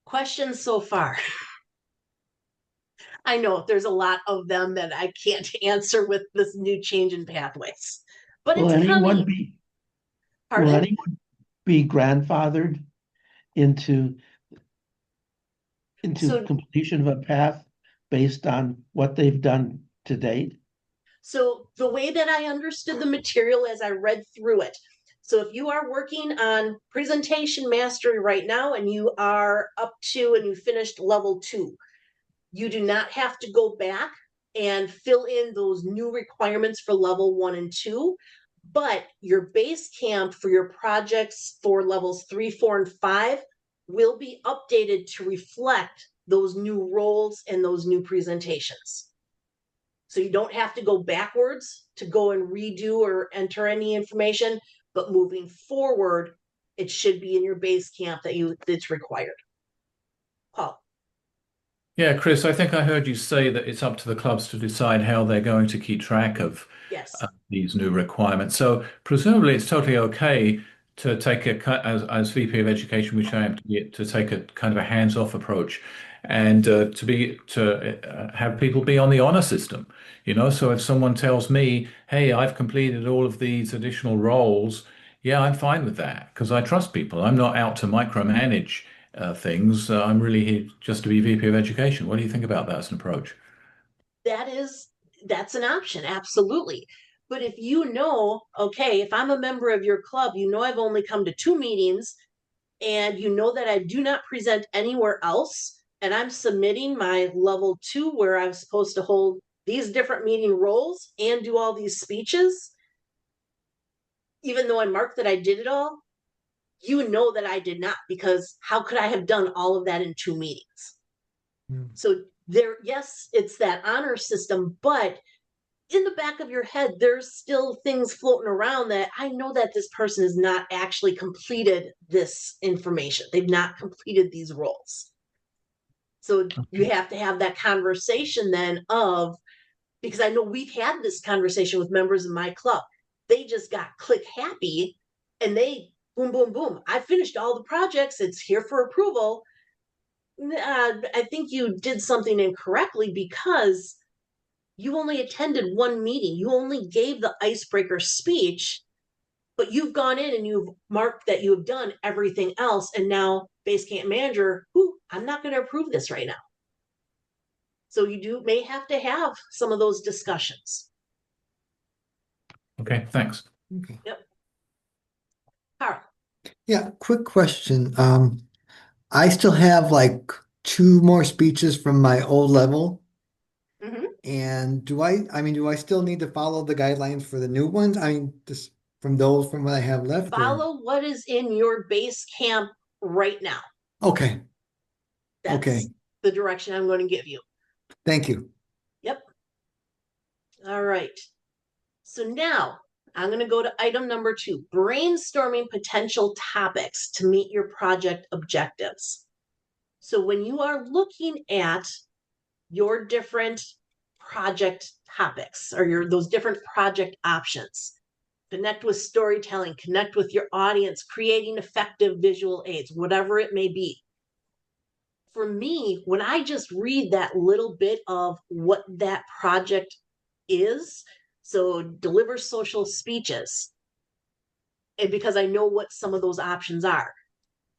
Questions so far? I know there's a lot of them that I can't answer with this new change in pathways, but Will it's anyone coming. be, Pardon? will anyone be grandfathered into So- completion of a path based on what they've done to date? So the way that I understood the material as I read through it, so if you are working on presentation mastery right now and you are up to and you finished level 2, you do not have to go back and fill in those new requirements for level 1 and 2, but your base camp for your projects for levels 3, 4, and 5 will be updated to reflect those new roles and those new presentations. So you don't have to go backwards to go and redo or enter any information, but moving forward, it should be in your base camp that's required. Paul. Yeah, Chris, I think I heard you say that it's up to the clubs to decide how they're going to keep track of Yes. these new requirements. So presumably it's totally okay to take as VP of Education, which I am, to take a kind of a hands-off approach and to have people be on the honor system. So if someone tells me, hey, I've completed all of these additional roles, yeah, I'm fine with that because I trust people. I'm not out to micromanage things. I'm really here just to be VP of Education. What do you think about that as an approach? That's an option, absolutely. But if you know, okay, if I'm a member of your club, I've only come to 2 meetings and you know that I do not present anywhere else, and I'm submitting my level 2 where I'm supposed to hold these different meeting roles and do all these speeches, even though I marked that I did it all, you know that I did not, because how could I have done all of that in 2 meetings? So yes, it's that honor system, but in the back of your head, there's still things floating around that I know that this person has not actually completed this information. They've not completed these roles. So you have to have that conversation then because I know we've had this conversation with members of my club. They just got click happy and they boom, boom, boom. I finished all the projects. It's here for approval. I think you did something incorrectly because you only attended 1 meeting. You only gave the icebreaker speech, but you've gone in and you've marked that you have done everything else. And now base camp manager, I'm not going to approve this right now. So you may have to have some of those discussions. Okay, thanks. Okay. Yep. Carl. Yeah, quick question. I still have like 2 more speeches from my old level. Mm-hmm. And do I still need to follow the guidelines for the new ones? I mean, just from what I have left. Follow what is in your base camp right now. Okay. That's Okay. the direction I'm going to give you. Thank you. Yep. All right. So now I'm going to go to item number 2, brainstorming potential topics to meet your project objectives. So when you are looking at your different project topics or those different project options, connect with storytelling, connect with your audience, creating effective visual aids, whatever it may be. For me, when I just read that little bit of what that project is, so deliver social speeches, and because I know what some of those options are,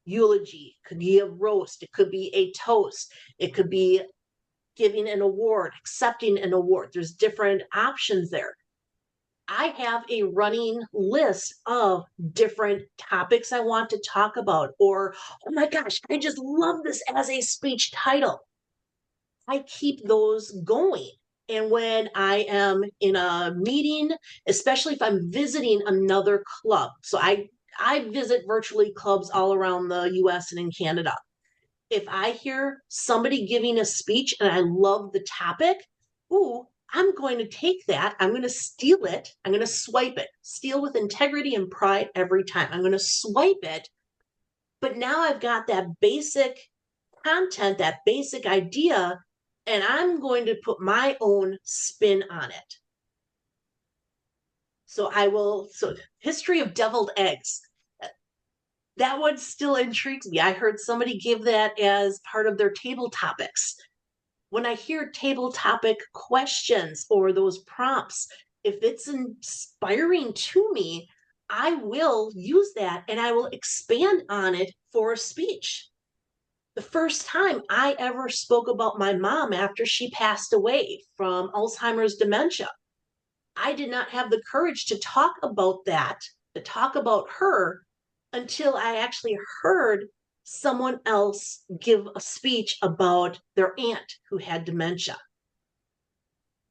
eulogy, could be a roast, it could be a toast, it could be giving an award, accepting an award. There's different options there. I have a running list of different topics I want to talk about, or, oh my gosh, I just love this as a speech title. I keep those going. And when I am in a meeting, especially if I'm visiting another club, so I visit virtually clubs all around the US and in Canada. If I hear somebody giving a speech and I love the topic, ooh, I'm going to take that. I'm going to steal it. I'm going to swipe it. Steal with integrity and pride every time. I'm going to swipe it. But now I've got that basic content, that basic idea, and I'm going to put my own spin on it. So history of deviled eggs. That one still intrigues me. I heard somebody give that as part of their table topics. When I hear table topic questions or those prompts, if it's inspiring to me, I will use that and I will expand on it for a speech. The first time I ever spoke about my mom after she passed away from Alzheimer's dementia, I did not have the courage to talk about that, to talk about her, until I actually heard someone else give a speech about their aunt who had dementia.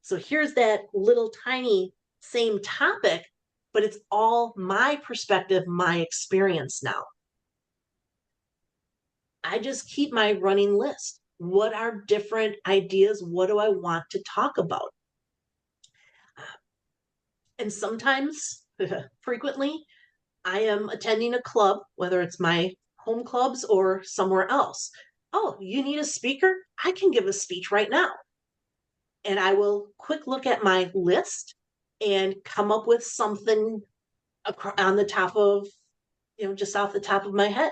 So here's that little tiny same topic, but it's all my perspective, my experience now. I just keep my running list. What are different ideas? What do I want to talk about? And sometimes, frequently, I am attending a club, whether it's my home clubs or somewhere else. Oh, you need a speaker? I can give a speech right now. And I will quick look at my list and come up with something on the top of, just off the top of my head.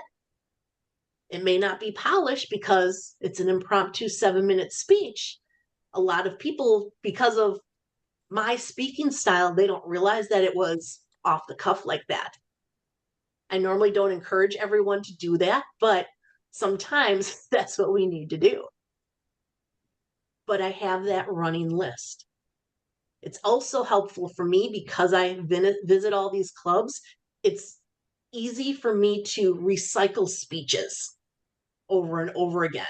It may not be polished because it's an impromptu 7-minute speech. A lot of people, because of my speaking style, they don't realize that it was off the cuff like that. I normally don't encourage everyone to do that, but sometimes that's what we need to do. But I have that running list. It's also helpful for me because I visit all these clubs. It's easy for me to recycle speeches over and over again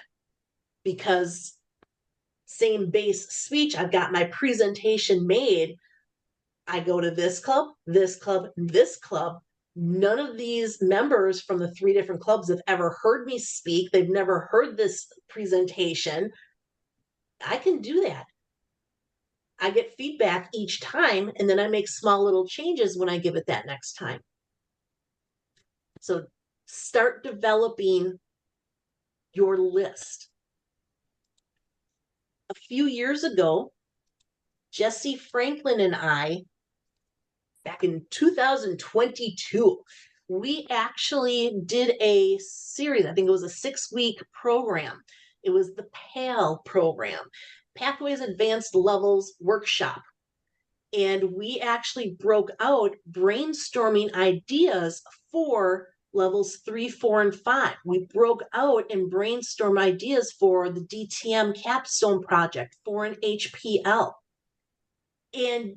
because same base speech, I've got my presentation made. I go to this club, this club, this club. None of these members from the 3 different clubs have ever heard me speak. They've never heard this presentation. I can do that. I get feedback each time, and then I make small little changes when I give it that next time. So start developing your list. A few years ago, Jesse Franklin and I, back in 2022, we actually did a series. I think it was a 6-week program. It was the PAL program, Pathways Advanced Levels Workshop. And we actually broke out brainstorming ideas for levels 3, 4, and 5. We broke out and brainstormed ideas for the DTM capstone project for an HPL. And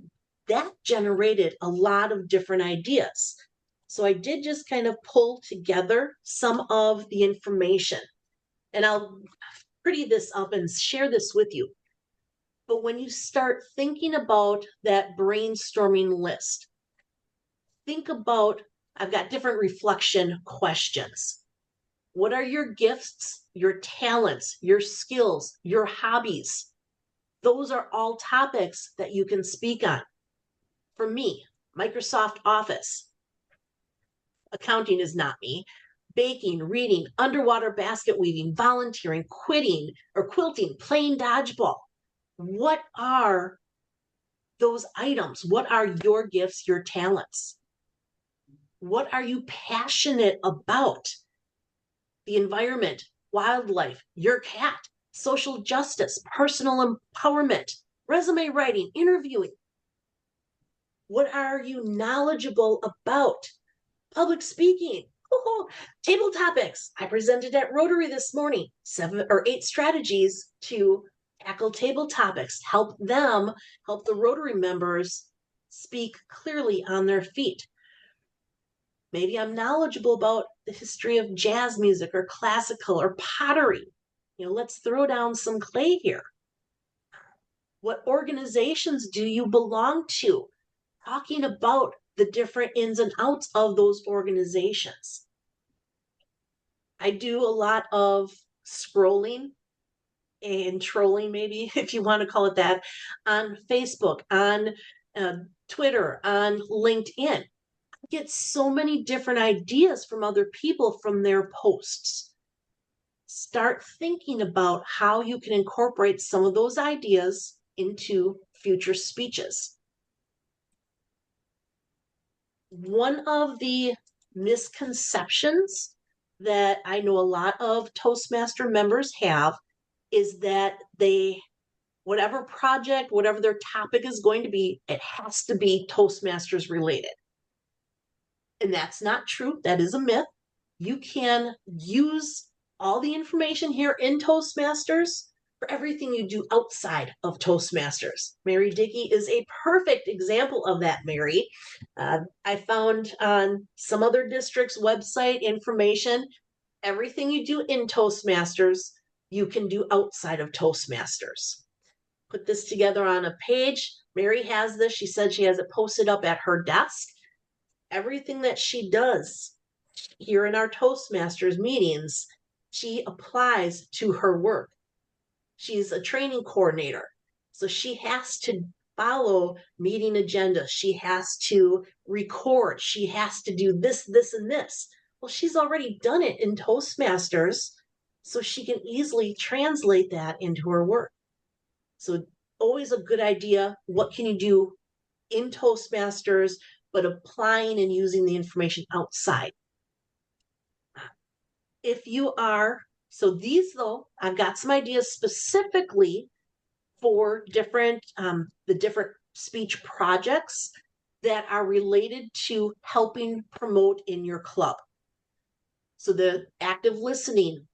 that generated a lot of different ideas. So I did just kind of pull together some of the information. And I'll pretty this up and share this with you. But when you start thinking about that brainstorming list, think about, I've got different reflection questions. What are your gifts, your talents, your skills, your hobbies? those are all topics that you can speak on. For me, Microsoft Office. Accounting is not me. Baking, reading, underwater basket weaving, volunteering, quitting or quilting, playing dodgeball. What are those items? What are your gifts, your talents? What are you passionate about? The environment, wildlife, your cat, social justice, personal empowerment, resume writing, interviewing. What are you knowledgeable about? Public speaking. Oh, table topics. I presented at Rotary this morning, 7 or 8 strategies to tackle table topics, help the Rotary members speak clearly on their feet. Maybe I'm knowledgeable about the history of jazz music or classical or pottery. Let's throw down some clay here. What organizations do you belong to? Talking about the different ins and outs of those organizations. I do a lot of scrolling and trolling, maybe, if you want to call it that, on Facebook, on Twitter, on LinkedIn. I get so many different ideas from other people from their posts. Start thinking about how you can incorporate some of those ideas into future speeches. One of the misconceptions that I know a lot of Toastmaster members have is that whatever project, whatever their topic is going to be, it has to be Toastmasters related. And that's not true. That is a myth. You can use all the information here in Toastmasters for everything you do outside of Toastmasters. Mary Dickey is a perfect example of that, Mary. I found on some other district's website information, everything you do in Toastmasters, you can do outside of Toastmasters. Put this together on a page. Mary has this. She said she has it posted up at her desk. Everything that she does here in our Toastmasters meetings, she applies to her work. She's a training coordinator, so she has to follow meeting agendas. She has to record. She has to do this, this, and this. Well, she's already done it in Toastmasters, so she can easily translate that into her work. So always a good idea. What can you do in Toastmasters, but applying and using the information outside? If you are, so these though, I've got some ideas specifically for the different speech projects that are related to helping promote in your club. So the active listening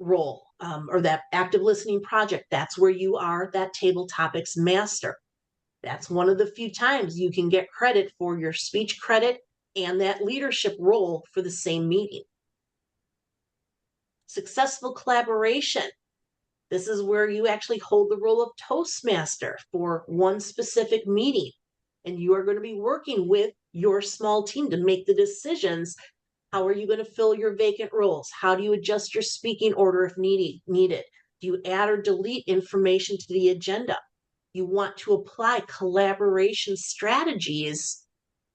role, or that active listening project, that's where you are that table topics master. That's one of the few times you can get credit for your speech credit and that leadership role for the same meeting. Successful collaboration. This is where you actually hold the role of Toastmaster for one specific meeting. And you are going to be working with your small team to make the decisions. How are you going to fill your vacant roles? How do you adjust your speaking order if needed? Do you add or delete information to the agenda? You want to apply collaboration strategies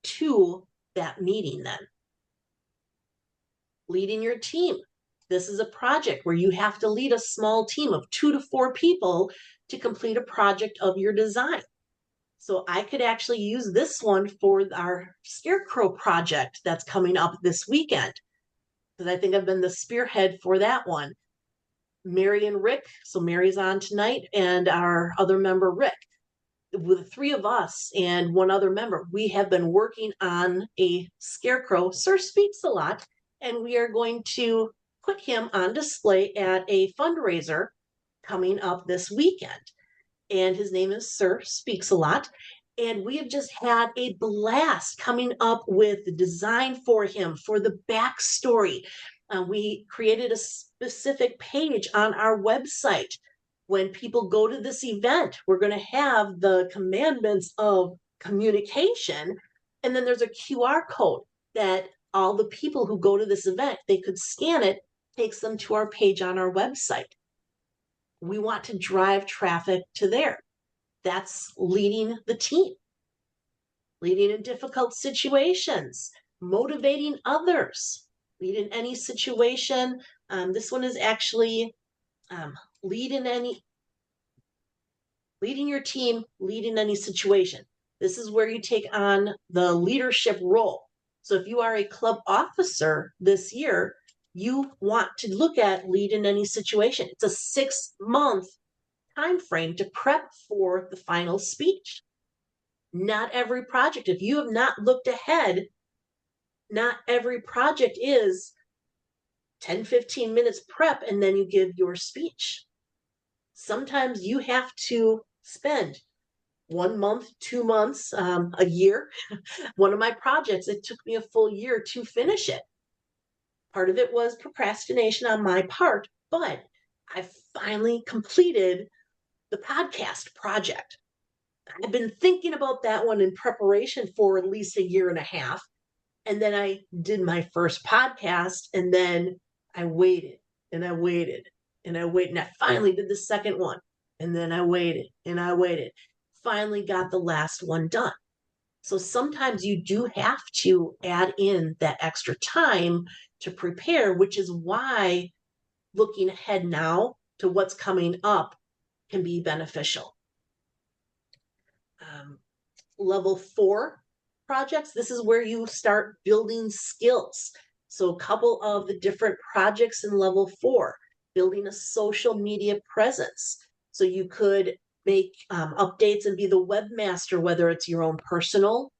to that meeting then. Leading your team. This is a project where you have to lead a small team of 2 to 4 people to complete a project of your design. So I could actually use this one for our Scarecrow project that's coming up this weekend, because I think I've been the spearhead for that one. Mary and Rick, so Mary's on tonight, and our other member, Rick. With the 3 of us and one other member, we have been working on a Scarecrow. Sir speaks a lot, and we are going to put him on display at a fundraiser coming up this weekend. And his name is Sir Speaks a Lot. And we have just had a blast coming up with the design for him, for the backstory. We created a specific page on our website. When people go to this event, we're going to have the commandments of communication. And then there's a QR code that all the people who go to this event, they could scan it, takes them to our page on our website. We want to drive traffic to there. That's leading the team, leading in difficult situations, motivating others, lead in any situation. This one is actually leading your team, lead in any situation. This is where you take on the leadership role. So if you are a club officer this year, you want to look at lead in any situation. It's a 6-month time frame to prep for the final speech. Not every project, if you have not looked ahead, not every project is 10, 15 minutes prep and then you give your speech. Sometimes you have to spend 1 month, 2 months, a year. One of my projects, it took me a full year to finish it. Part of it was procrastination on my part, but I finally completed the podcast project. I've been thinking about that one in preparation for at least a year and a half. And then I did my first podcast, and then I waited and I waited and I waited. And I finally did the second one. And then I waited and I waited. Finally got the last one done. So sometimes you do have to add in that extra time to prepare, which is why looking ahead now to what's coming up can be beneficial. Level 4 projects, this is where you start building skills. So a couple of the different projects in level 4, building a social media presence. So you could make updates and be the webmaster, whether it's your own personal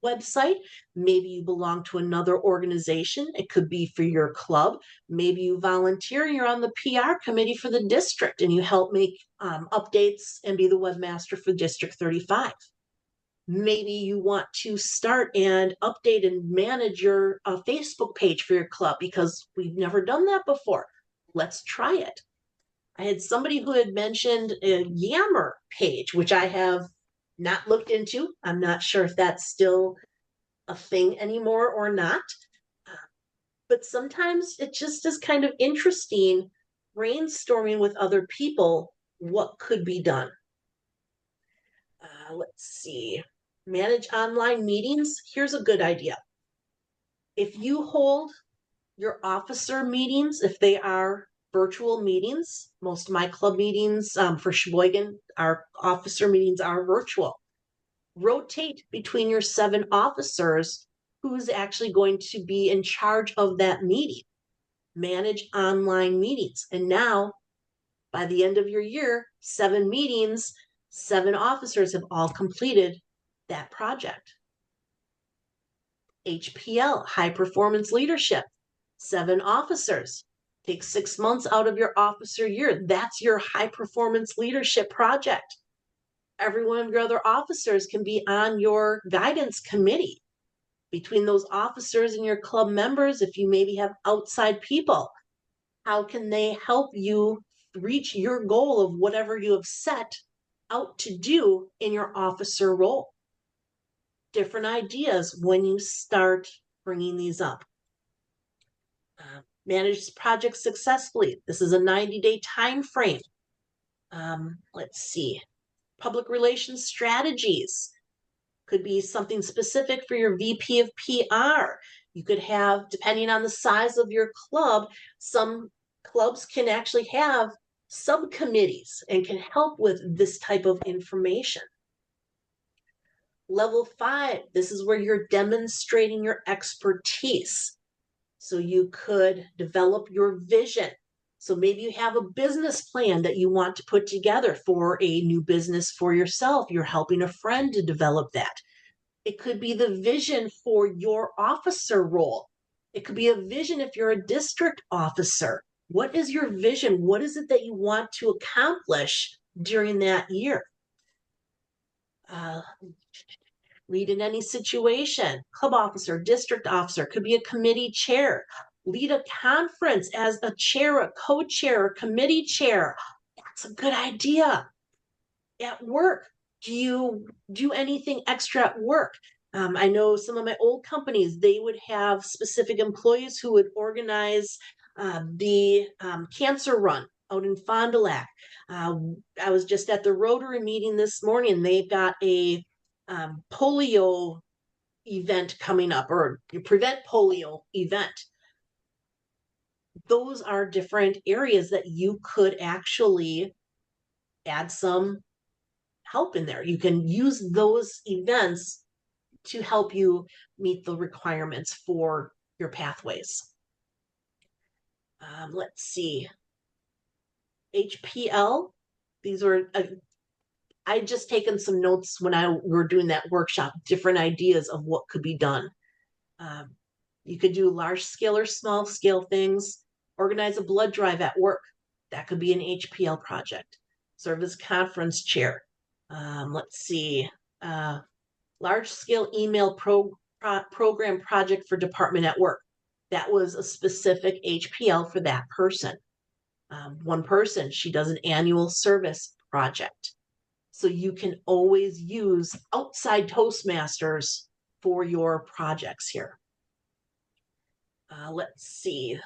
website, maybe you belong to another organization, it could be for your club, maybe you volunteer, you're on the PR committee for the district and you help make updates and be the webmaster for District 35. Maybe you want to start and update and manage your Facebook page for your club because we've never done that before. Let's try it. I had somebody who had mentioned a Yammer page, which I have not looked into. I'm not sure if that's still a thing anymore or not. But sometimes it just is kind of interesting brainstorming with other people what could be done. Let's see. Manage online meetings. Here's a good idea. If you hold your officer meetings, if they are virtual meetings, most of my club meetings for Sheboygan, our officer meetings are virtual. Rotate between your 7 officers who's actually going to be in charge of that meeting. Manage online meetings. And now, by the end of your year, 7 meetings, 7 officers have all completed that project. HPL, high performance leadership, 7 officers. Take 6 months out of your officer year. That's your high performance leadership project. Every one of your other officers can be on your guidance committee. Between those officers and your club members, if you maybe have outside people, how can they help you reach your goal of whatever you have set out to do in your officer role? Different ideas when you start bringing these up. Manage projects successfully. This is a 90-day time frame. Let's see. Public relations strategies could be something specific for your VP of PR. You could have, depending on the size of your club, some clubs can actually have subcommittees and can help with this type of information. Level 5, this is where you're demonstrating your expertise. So you could develop your vision. So maybe you have a business plan that you want to put together for a new business for yourself. You're helping a friend to develop that. It could be the vision for your officer role. It could be a vision if you're a district officer. What is your vision? What is it that you want to accomplish during that year? Lead in any situation. Club officer, district officer, could be a committee chair. Lead a conference as a chair, a co-chair, a committee chair. That's a good idea. At work, do you do anything extra at work? I know some of my old companies, they would have specific employees who would organize the cancer run out in Fond du Lac. I was just at the Rotary meeting this morning. They've got a polio event coming up, or prevent polio event. Those are different areas that you could actually add some help in there. You can use those events to help you meet the requirements for your pathways. Let's see. HPL. These were, I just taken some notes when we were doing that workshop, different ideas of what could be done. You could do large scale or small scale things, organize a blood drive at work. That could be an HPL project. Serve as conference chair. Let's see. Large scale email program project for department at work. That was a specific HPL for that person. One person, she does an annual service project. So you can always use outside Toastmasters for your projects here. Let's see.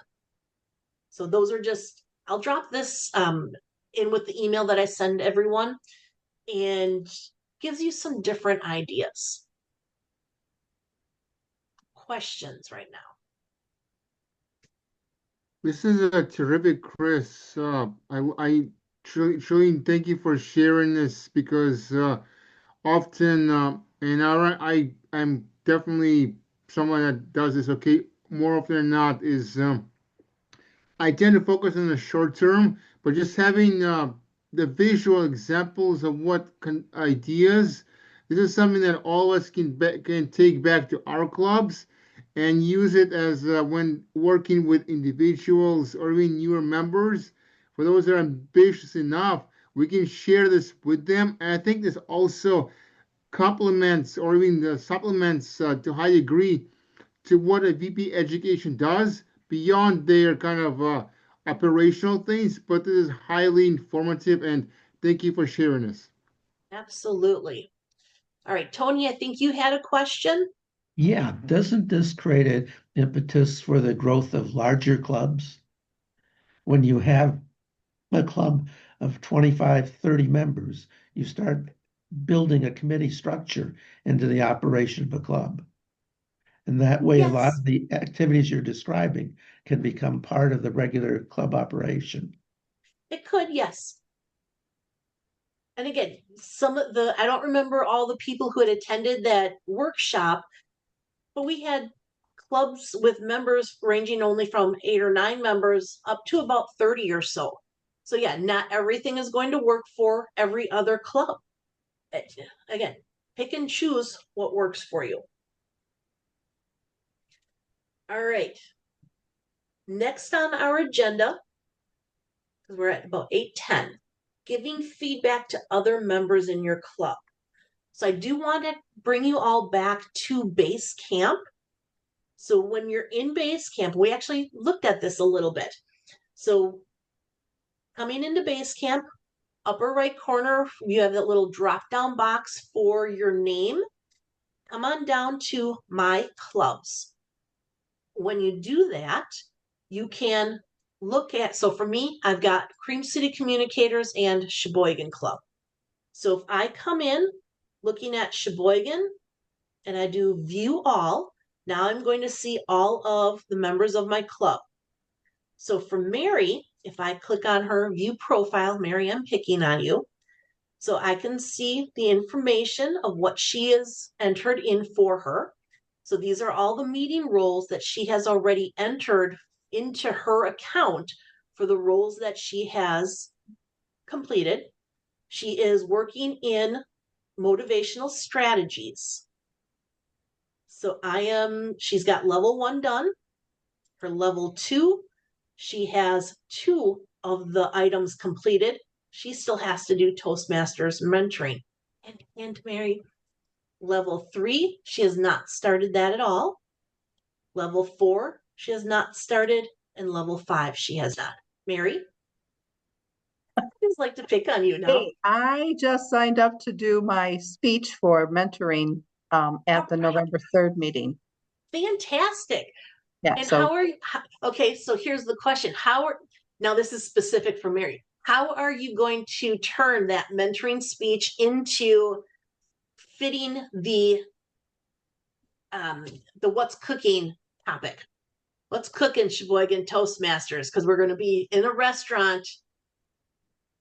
So those are just, I'll drop this in with the email that I send everyone, and gives you some different ideas. Questions right now? This is a terrific, Kris. I truly thank you for sharing this, because often, and I'm definitely someone that does this. Okay, more often than not, is I tend to focus on the short term, but just having the visual examples of ideas. This is something that all of us can take back to our clubs and use it as when working with individuals or even newer members. For those that are ambitious enough, we can share this with them. And I think this also complements or even supplements to high degree to what a VP education does beyond their kind of operational things, but this is highly informative, and thank you for sharing this. Absolutely. All right, Tony, I think you had a question. Yeah, doesn't this create an impetus for the growth of larger clubs? When you have a club of 25, 30 members, you start building a committee structure into the operation of a club. And that way, a lot Yes, of the activities you're describing can become part of the regular club operation. it could, yes. And again, I don't remember all the people who had attended that workshop, but we had clubs with members ranging only from 8 or 9 members up to about 30 or so. So yeah, not everything is going to work for every other club. Again, pick and choose what works for you. All right. Next on our agenda, because we're at about 8:10, giving feedback to other members in your club. So I do want to bring you all back to base camp. So when you're in base camp, we actually looked at this a little bit. So coming into base camp, upper right corner, you have that little drop down box for your name. Come on down to my clubs. When you do that, you can look at, so for me, I've got Cream City Communicators and Sheboygan Club. So if I come in looking at Sheboygan and I do view all, now I'm going to see all of the members of my club. So for Mary, if I click on her view profile, Mary, I'm picking on you. So I can see the information of what she has entered in for her. So these are all the meeting roles that she has already entered into her account for the roles that she has completed. She is working in motivational strategies. So she's got level 1 done. For level 2, she has 2 of the items completed. She still has to do Toastmasters mentoring. And Mary, level 3, she has not started that at all. Level 4, she has not started. And level 5, she has not. Mary? I just like to pick on you now. Hey, I just signed up to do my speech for mentoring at the November 3rd meeting. Fantastic. Yeah, And so how are you? Okay, so here's the question. Now this is specific for Mary. How are you going to turn that mentoring speech into fitting the what's cooking topic? What's cooking, Sheboygan Toastmasters? Because we're going to be in a restaurant.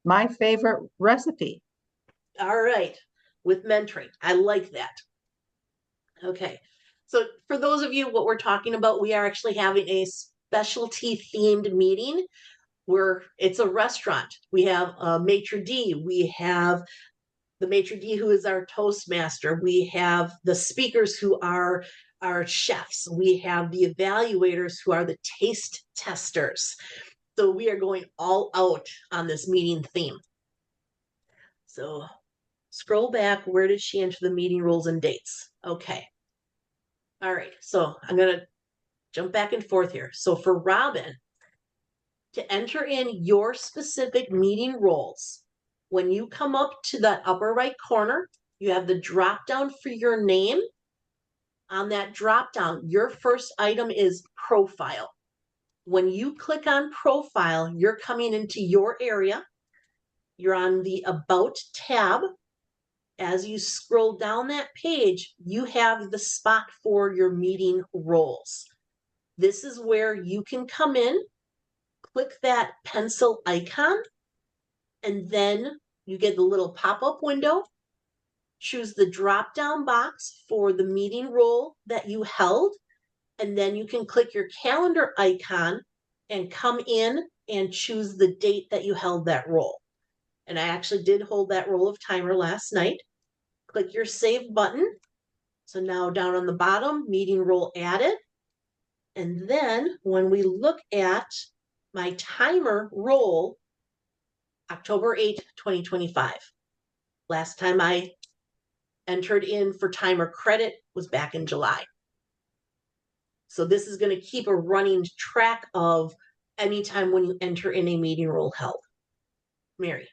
My favorite recipe. All right, with mentoring. I like that. Okay, so for those of you, what we're talking about, we are actually having a specialty themed meeting where it's a restaurant. We have a maitre d', we have the maitre d' who is our Toastmaster, we have the speakers who are our chefs, we have the evaluators who are the taste testers. So we are going all out on this meeting theme. So scroll back. Where did she enter the meeting rules and dates? Okay. All right. So I'm going to jump back and forth here. So for Robin, to enter in your specific meeting roles, when you come up to that upper right corner, you have the drop down for your name. On that drop down, your first item is profile. When you click on profile, you're coming into your area. You're on the About tab. As you scroll down that page, you have the spot for your meeting roles. This is where you can come in, click that pencil icon, and then you get the little pop-up window. Choose the drop-down box for the meeting role that you held, and then you can click your calendar icon and come in and choose the date that you held that role. And I actually did hold that role of timer last night. Click your save button. So now down on the bottom, meeting role added. And then when we look at my timer role, October 8th, 2025. Last time I entered in for timer credit was back in July. So this is going to keep a running track of anytime when you enter in a meeting role held. Mary.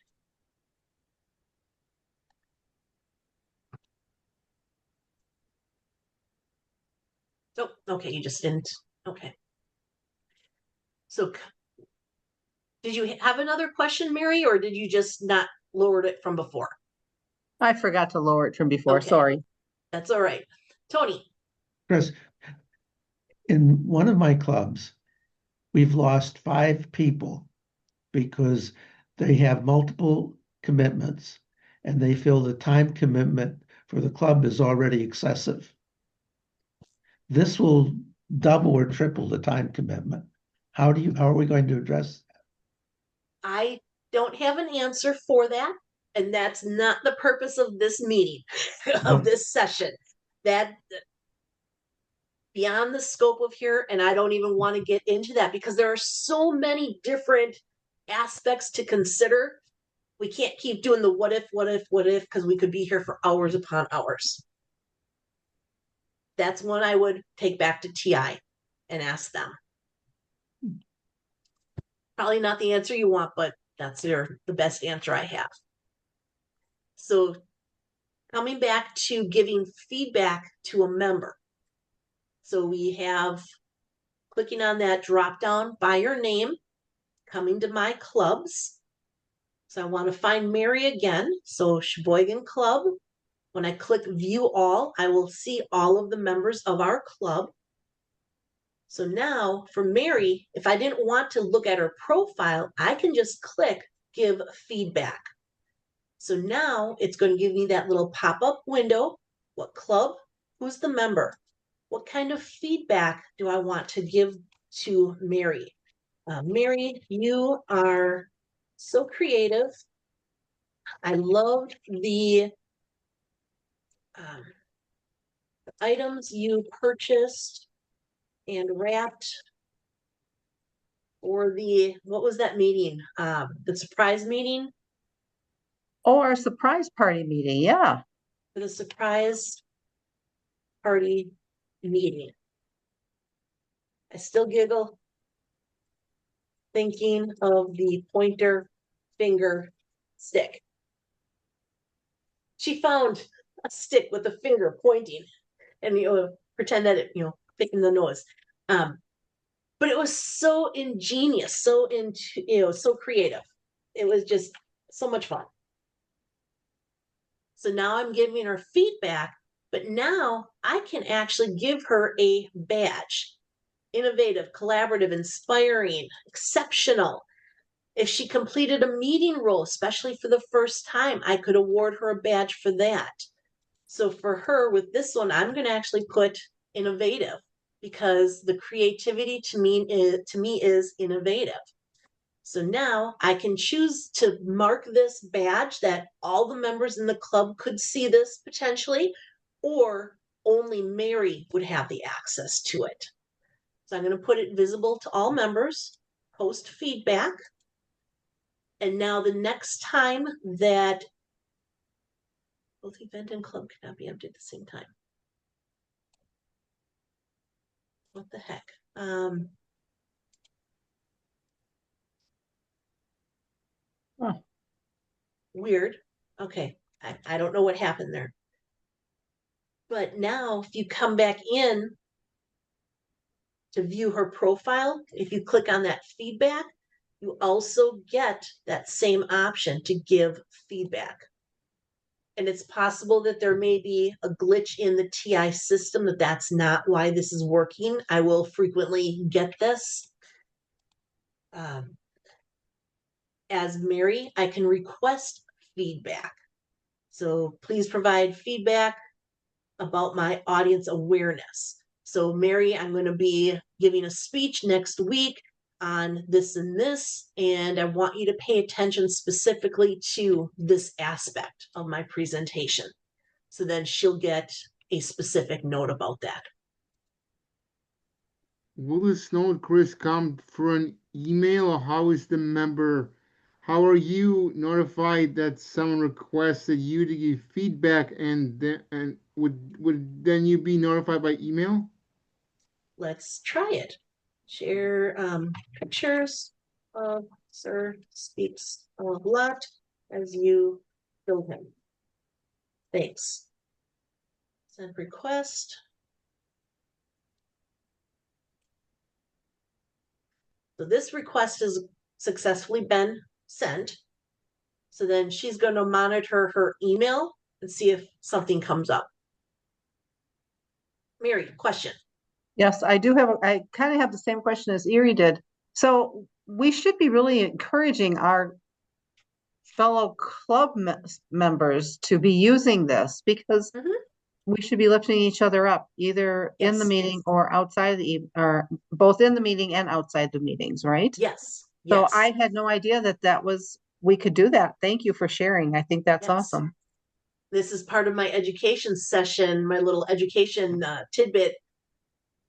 Oh, okay, you just didn't. Okay. So did you have another question, Mary, or did you just not lower it from before? I forgot to lower it from before. Okay. Sorry. That's all right. Tony. Chris, in one of my clubs, we've lost 5 people because they have multiple commitments and they feel the time commitment for the club is already excessive. This will double or triple the time commitment. How are we going to address that? I don't have an answer for that, and that's not the purpose of this meeting, of this session. That beyond the scope of here, and I don't even want to get into that because there are so many different aspects to consider. We can't keep doing the what if, because we could be here for hours upon hours. That's one I would take back to TI and ask them. Probably not the answer you want, but that's the best answer I have. So coming back to giving feedback to a member. So we have clicking on that drop down by your name, coming to my clubs. So I want to find Mary again. So Sheboygan Club. When I click view all, I will see all of the members of our club. So now for Mary, if I didn't want to look at her profile, I can just click give feedback. So now it's going to give me that little pop-up window. What club? Who's the member? What kind of feedback do I want to give to Mary? Mary, you are so creative. I loved the items you purchased and wrapped for what was that meeting? The surprise meeting? Oh, our surprise party meeting. Yeah. For the surprise party meeting. I still giggle thinking of the pointer finger stick. She found a stick with a finger pointing and pretend that it, picking the nose. but it was so ingenious, so so creative. It was just so much fun. So now I'm giving her feedback, but now I can actually give her a badge. Innovative, collaborative, inspiring, exceptional. If she completed a meeting role, especially for the first time, I could award her a badge for that. So for her, with this one, I'm going to actually put innovative, because the creativity to me is innovative. So now I can choose to mark this badge that all the members in the club could see this potentially, or only Mary would have the access to it. So I'm going to put it visible to all members, post feedback. And now the next time that both event and club cannot be empty at the same time. What the heck? Weird. Okay. I don't know what happened there. But now if you come back in to view her profile, if you click on that feedback, you also get that same option to give feedback. And it's possible that there may be a glitch in the TI system, that's not why this is working. I will frequently get this. As Mary, I can request feedback. So please provide feedback about my audience awareness. So Mary, I'm going to be giving a speech next week on this and this, and I want you to pay attention specifically to this aspect of my presentation. So then she'll get a specific note about that. Will this note, Kris, come through an email, or how is the member? How are you notified that someone requested you to give feedback, and would then you be notified by email? Let's try it. Share pictures of Sir speaks a lot as you fill him. Thanks. Send request. So this request has successfully been sent. So then she's going to monitor her email and see if something comes up. Mary, question. Yes, I do I kind of have the same question as Erie did. So we should be really encouraging our fellow club members to be using this, because we should be lifting each other up, either in the meeting or outside or both in the meeting and outside the meetings, right? Yes. So Yes. I had no idea that we could do that. Thank you for sharing. I think that's awesome. This is part of my education session, my little education tidbit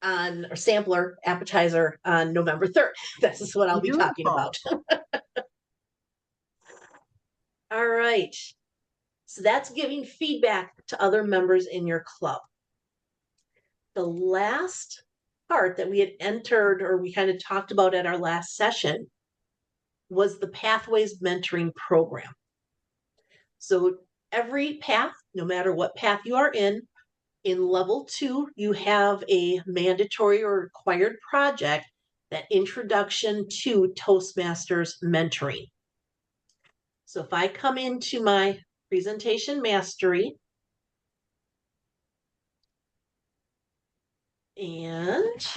or sampler appetizer on November 3rd. This is what I'll be talking about. All right. So that's giving feedback to other members in your club. The last part that we had entered, or we kind of talked about at our last session, was the Pathways Mentoring Program. So every path, no matter what path you are in level 2, you have a mandatory or required project, that introduction to Toastmasters mentoring. So if I come into my presentation mastery, and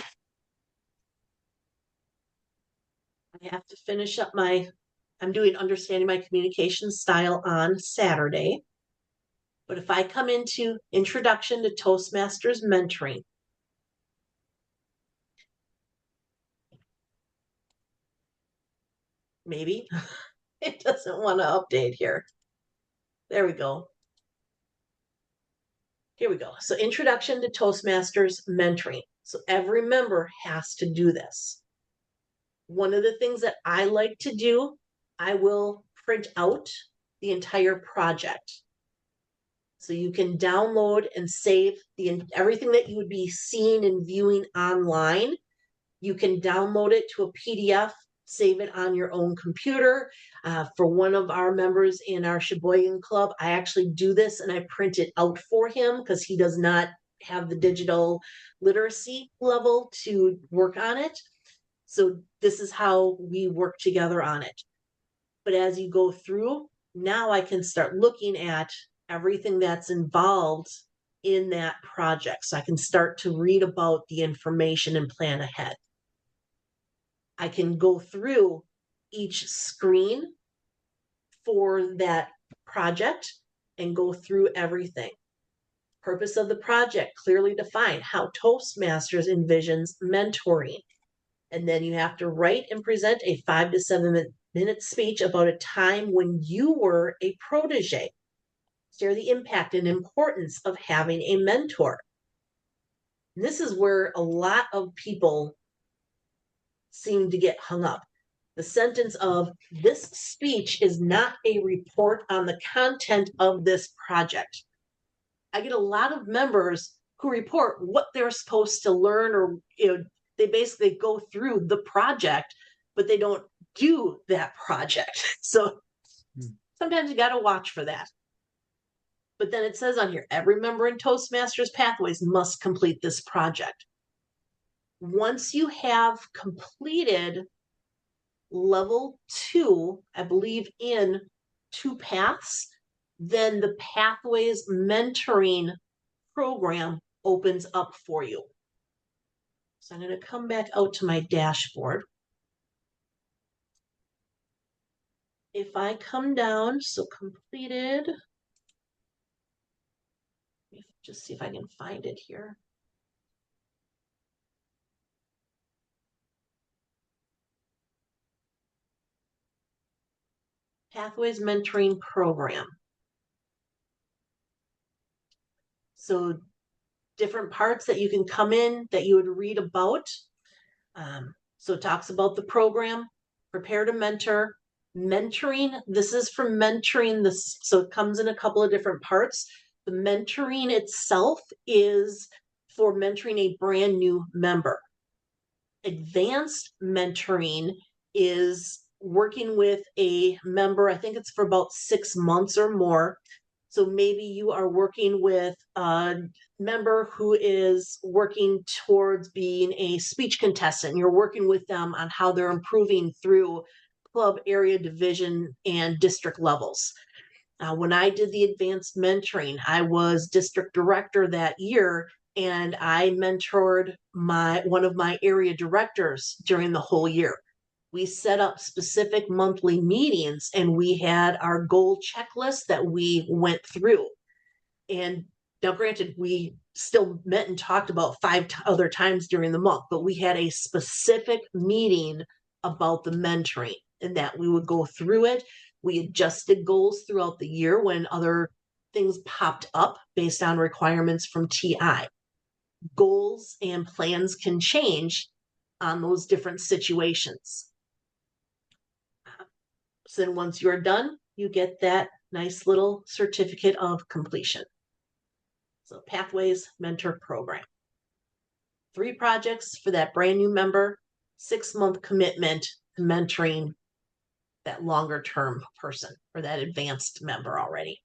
I have to finish up I'm doing understanding my communication style on Saturday. But if I come into introduction to Toastmasters mentoring, maybe it doesn't want to update here. There we go. Here we go. So introduction to Toastmasters mentoring. So every member has to do this. One of the things that I like to do, I will print out the entire project. So you can download and save everything that you would be seeing and viewing online. You can download it to a PDF, save it on your own computer. For one of our members in our Sheboygan Club, I actually do this and I print it out for him because he does not have the digital literacy level to work on it. So this is how we work together on it. But as you go through, now I can start looking at everything that's involved in that project. So I can start to read about the information and plan ahead. I can go through each screen for that project and go through everything. Purpose of the project clearly defined, how Toastmasters envisions mentoring. And then you have to write and present a 5 to 7 minute speech about a time when you were a protege. Share the impact and importance of having a mentor. This is where a lot of people seem to get hung up. The sentence of, this speech is not a report on the content of this project. I get a lot of members who report what they're supposed to learn, or they basically go through the project, but they don't do that project. So sometimes you got to watch for that. But then it says on here, every member in Toastmasters Pathways must complete this project. Once you have completed level 2, I believe in 2 paths, then the Pathways mentoring program opens up for you. So I'm going to come back out to my dashboard. If I come down, so completed, let me just see if I can find it here. Pathways mentoring program. So different parts that you can come in that you would read about. So it talks about the program, prepare to mentor, mentoring. This is for mentoring this. So it comes in a couple of different parts. The mentoring itself is for mentoring a brand new member. Advanced mentoring is working with a member. I think it's for about 6 months or more. So maybe you are working with a member who is working towards being a speech contestant. You're working with them on how they're improving through club, area, division, and district levels. When I did the advanced mentoring, I was district director that year, and I mentored one of my area directors during the whole year. We set up specific monthly meetings, and we had our goal checklist that we went through. And now, granted, we still met and talked about 5 other times during the month, but we had a specific meeting about the mentoring, and that we would go through it. We adjusted goals throughout the year when other things popped up based on requirements from TI. Goals and plans can change on those different situations. So then once you're done, you get that nice little certificate of completion. So Pathways Mentor Program. 3 projects for that brand new member, 6-month commitment to mentoring that longer term person or that advanced member already.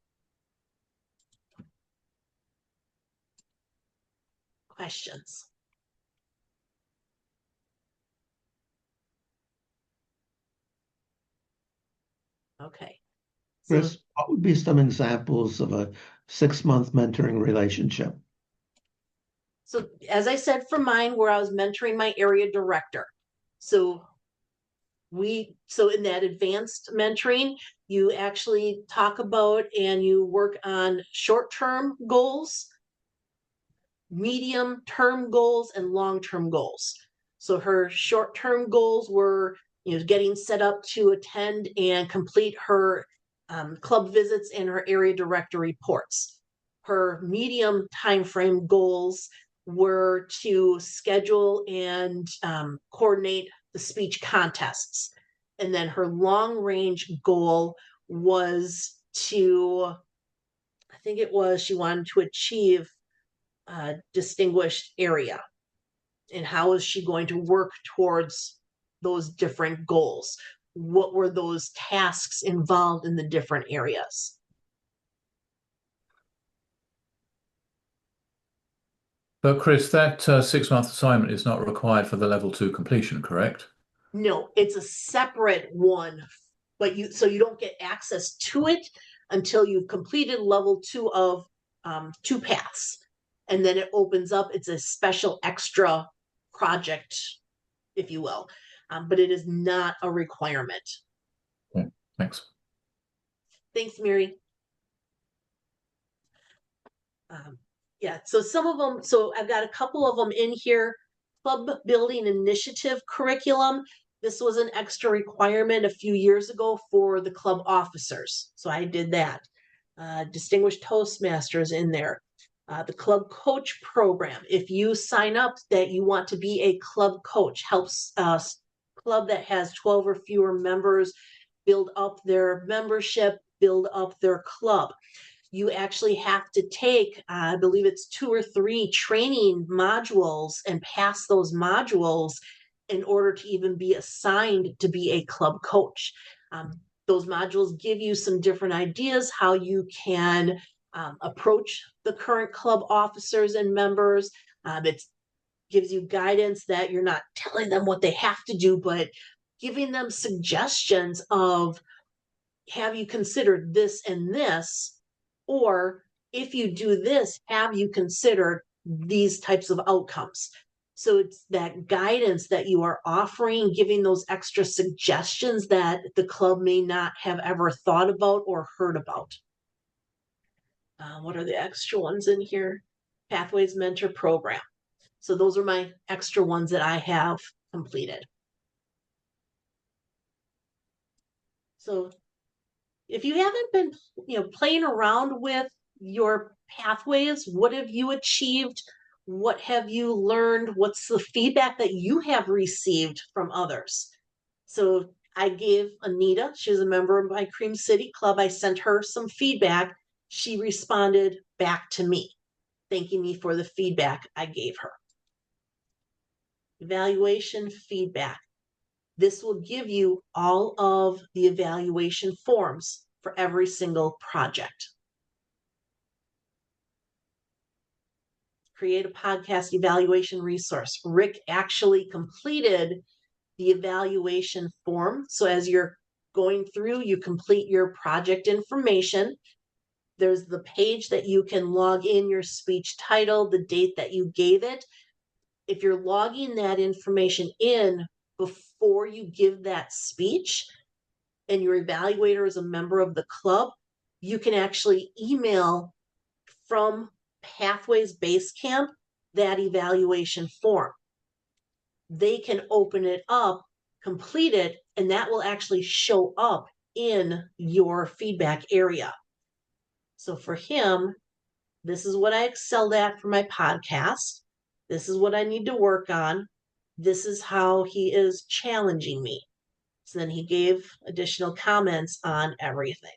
Questions? Okay. Kris, what would be some examples of a 6-month mentoring relationship? So as I said for mine, where I was mentoring my area director. So in that advanced mentoring, you actually talk about and you work on short-term goals, medium-term goals, and long-term goals. So her short-term goals were, getting set up to attend and complete her club visits and her area director reports. Her medium timeframe goals were to schedule and coordinate the speech contests. And then her long range goal was to, I think it was, she wanted to achieve a distinguished area. And how is she going to work towards those different goals? What were those tasks involved in the different areas? But Chris, that 6-month assignment is not required for the level 2 completion, correct? No, it's a separate one, but you don't get access to it until you've completed level 2 of 2 paths. And then it opens up, it's a special extra project, if you will. But it is not a requirement. Okay, thanks. Thanks, Mary. Yeah, so some of them, so I've got a couple of them in here. Club building initiative curriculum. This was an extra requirement a few years ago for the club officers. So I did that. Distinguished Toastmasters in there. The club coach program. If you sign up that you want to be a club coach, helps club that has 12 or fewer members build up their membership, build up their club. You actually have to take, I believe it's 2 or 3 training modules and pass those modules in order to even be assigned to be a club coach. Those modules give you some different ideas how you can approach the current club officers and members. It gives you guidance that you're not telling them what they have to do, but giving them suggestions of, have you considered this and this? Or if you do this, have you considered these types of outcomes? So it's that guidance that you are offering, giving those extra suggestions that the club may not have ever thought about or heard about. What are the extra ones in here? Pathways Mentor Program. So those are my extra ones that I have completed. So if you haven't been, playing around with your pathways, what have you achieved? What have you learned? What's the feedback that you have received from others? So I gave Anita, she's a member of my Cream City Club. I sent her some feedback. She responded back to me, thanking me for the feedback I gave her. Evaluation feedback. This will give you all of the evaluation forms for every single project. Create a podcast evaluation resource. Rick actually completed the evaluation form. So as you're going through, you complete your project information. There's the page that you can log in your speech title, the date that you gave it. If you're logging that information in before you give that speech and your evaluator is a member of the club, you can actually email from Pathways Basecamp that evaluation form. They can open it up, complete it, and that will actually show up in your feedback area. So for him, this is what I excelled at for my podcast. This is what I need to work on. This is how he is challenging me. So then he gave additional comments on everything.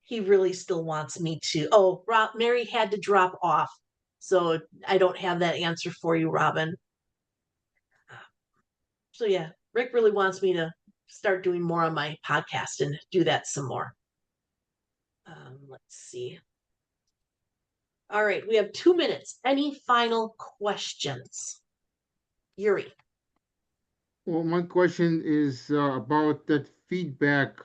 He really still wants me to. Oh, Mary had to drop off. So I don't have that answer for you, Robin. So yeah, Rick really wants me to start doing more on my podcast and do that some more. Let's see. All right, we have 2 minutes. Any final questions? Yuri. Well, my question is about that feedback.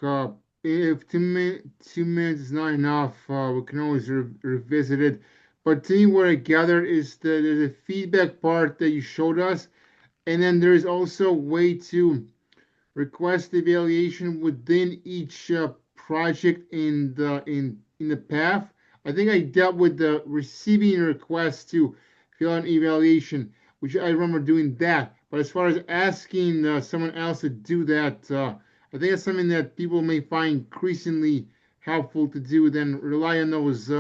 If 2 minutes is not enough, we can always revisit it. But to me, what I gathered is that there's a feedback part that you showed us, and then there's also a way to request evaluation within each project in the path. I think I dealt with the receiving request to fill out an evaluation, which I remember doing that. But as far as asking someone else to do that, I think that's something that people may find increasingly helpful to do than rely on those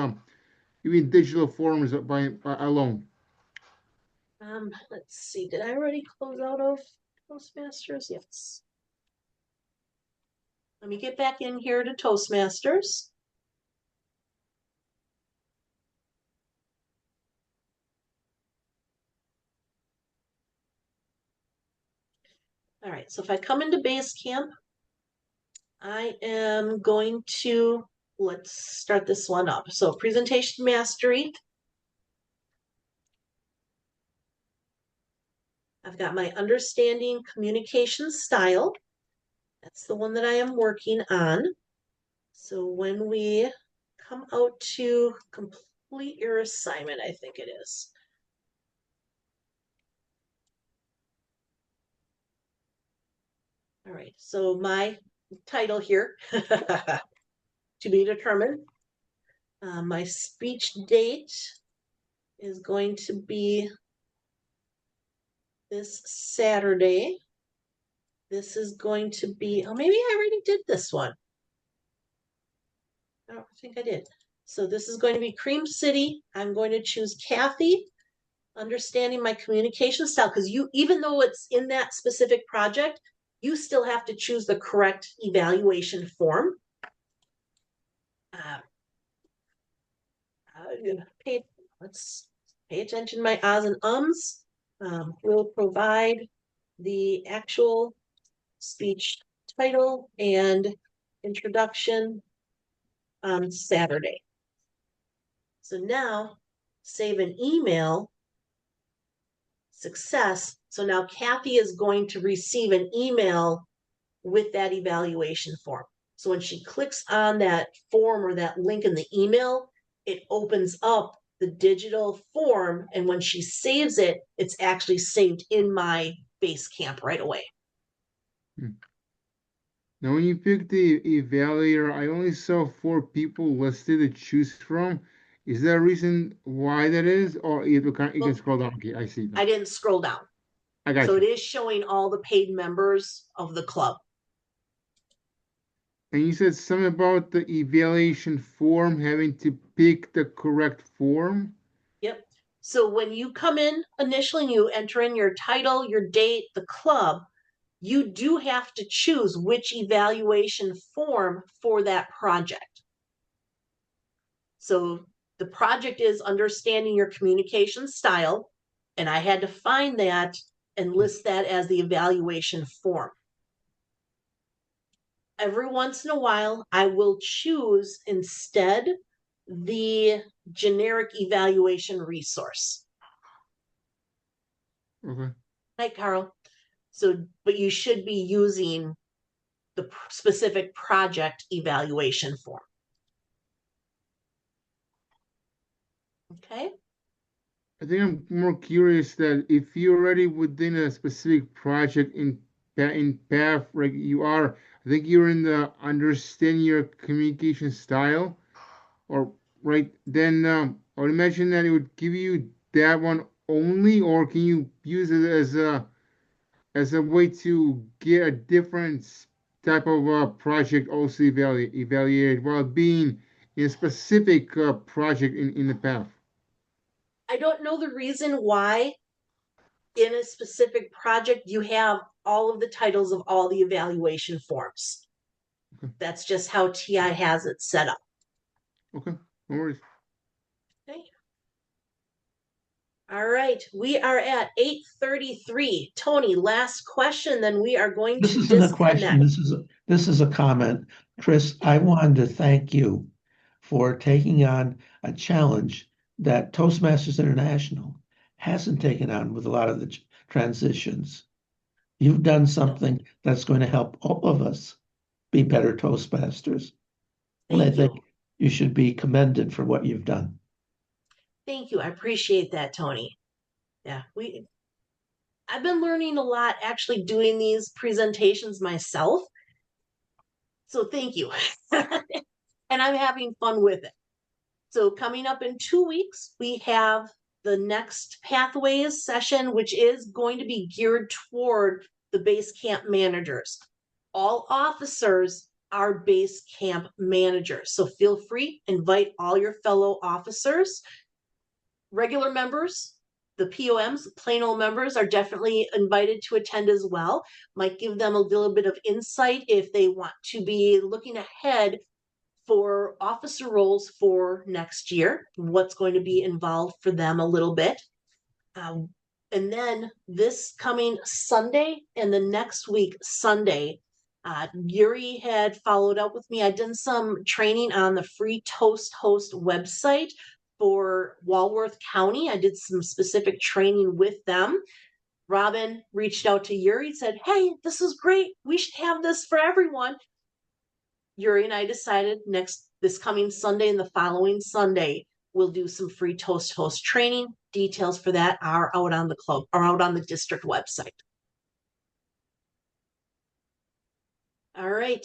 even digital forms by alone. Let's see. Did I already close out of Toastmasters? Yes. Let me get back in here to Toastmasters. All right, so if I come into Basecamp, I am going to, let's start this one up. So presentation mastery. I've got my understanding communication style. That's the one that I am working on. So when we come out to complete your assignment, I think it is. All right, so my title here, to be determined. My speech date is going to be this Saturday. This is going to be, oh, maybe I already did this one. I don't think I did. So this is going to be Cream City. I'm going to choose Kathy, understanding my communication style, because even though it's in that specific project, you still have to choose the correct evaluation form. Let's pay attention to my ahs and ums. We'll provide the actual speech title and introduction on Saturday. So now save an email. Success. So now Kathy is going to receive an email with that evaluation form. So when she clicks on that form or that link in the email, it opens up the digital form. And when she saves it, it's actually saved in my Basecamp right away. Now, when you pick the evaluator, I only saw 4 people listed to choose from. Is there a reason why that is, or you can scroll down? Okay, I see. I didn't scroll down. I got so you. It is showing all the paid members of the club. And you said something about the evaluation form having to pick the correct form? Yep. So when you come in initially and you enter in your title, your date, the club, you do have to choose which evaluation form for that project. So the project is understanding your communication style, and I had to find that and list that as the evaluation form. Every once in a while, I will choose instead the generic evaluation resource. Okay. Hi, Carl. So, but you should be using the specific project evaluation form. Okay. I think I'm more curious that if you're already within a specific project in path, like you are, I think you're in the understand your communication style, or right then. I would imagine that it would give you that one only, or can you use it as a way to get a different type of project also evaluated while being in a specific project in the path? I don't know the reason why in a specific project you have all of the titles of all the evaluation forms. Okay. That's just how TI has it set up. Okay, no worries. Okay. All right, we are at 8:33. Tony, last question, then we are going This to isn't a question. disconnect. This is a comment. Kris, I wanted to thank you for taking on a challenge that Toastmasters International hasn't taken on with a lot of the transitions. You've done something that's going to help all of us be better Toastmasters. And I Thank you. think you should be commended for what you've done. Thank you. I appreciate that, Tony. Yeah, I've been learning a lot actually doing these presentations myself. So thank you. And I'm having fun with it. So coming up in 2 weeks, we have the next Pathways session, which is going to be geared toward the base camp managers. All officers are base camp managers. So feel free, invite all your fellow officers. Regular members, the POMs, plain old members, are definitely invited to attend as well. Might give them a little bit of insight if they want to be looking ahead for officer roles for next year, what's going to be involved for them a little bit. And then this coming Sunday and the next week, Sunday, Yuri had followed up with me. I did some training on the Free Toast Host website for Walworth County. I did some specific training with them. Robin reached out to Yuri, said, hey, this is great. We should have this for everyone. Yuri and I decided this coming Sunday and the following Sunday, we'll do some free toast to host training. Details for that are out on the club or out on the district website. All right.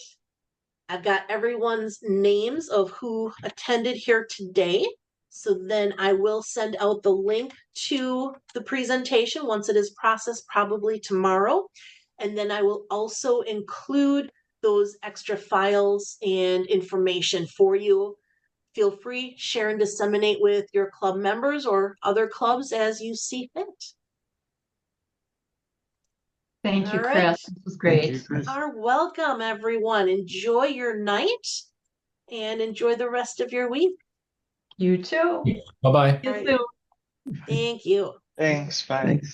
I've got everyone's names of who attended here today. So then I will send out the link to the presentation once it is processed, probably tomorrow. And then I will also include those extra files and information for you. Feel free, share and disseminate with your club members or other clubs as you see fit. Thank you, All Kris. right. This was Thank you, great. Kris. Are welcome, everyone. Enjoy your night and enjoy the rest of your week. You too. Bye-bye. All right. Thank you. Thanks. Bye. Thanks.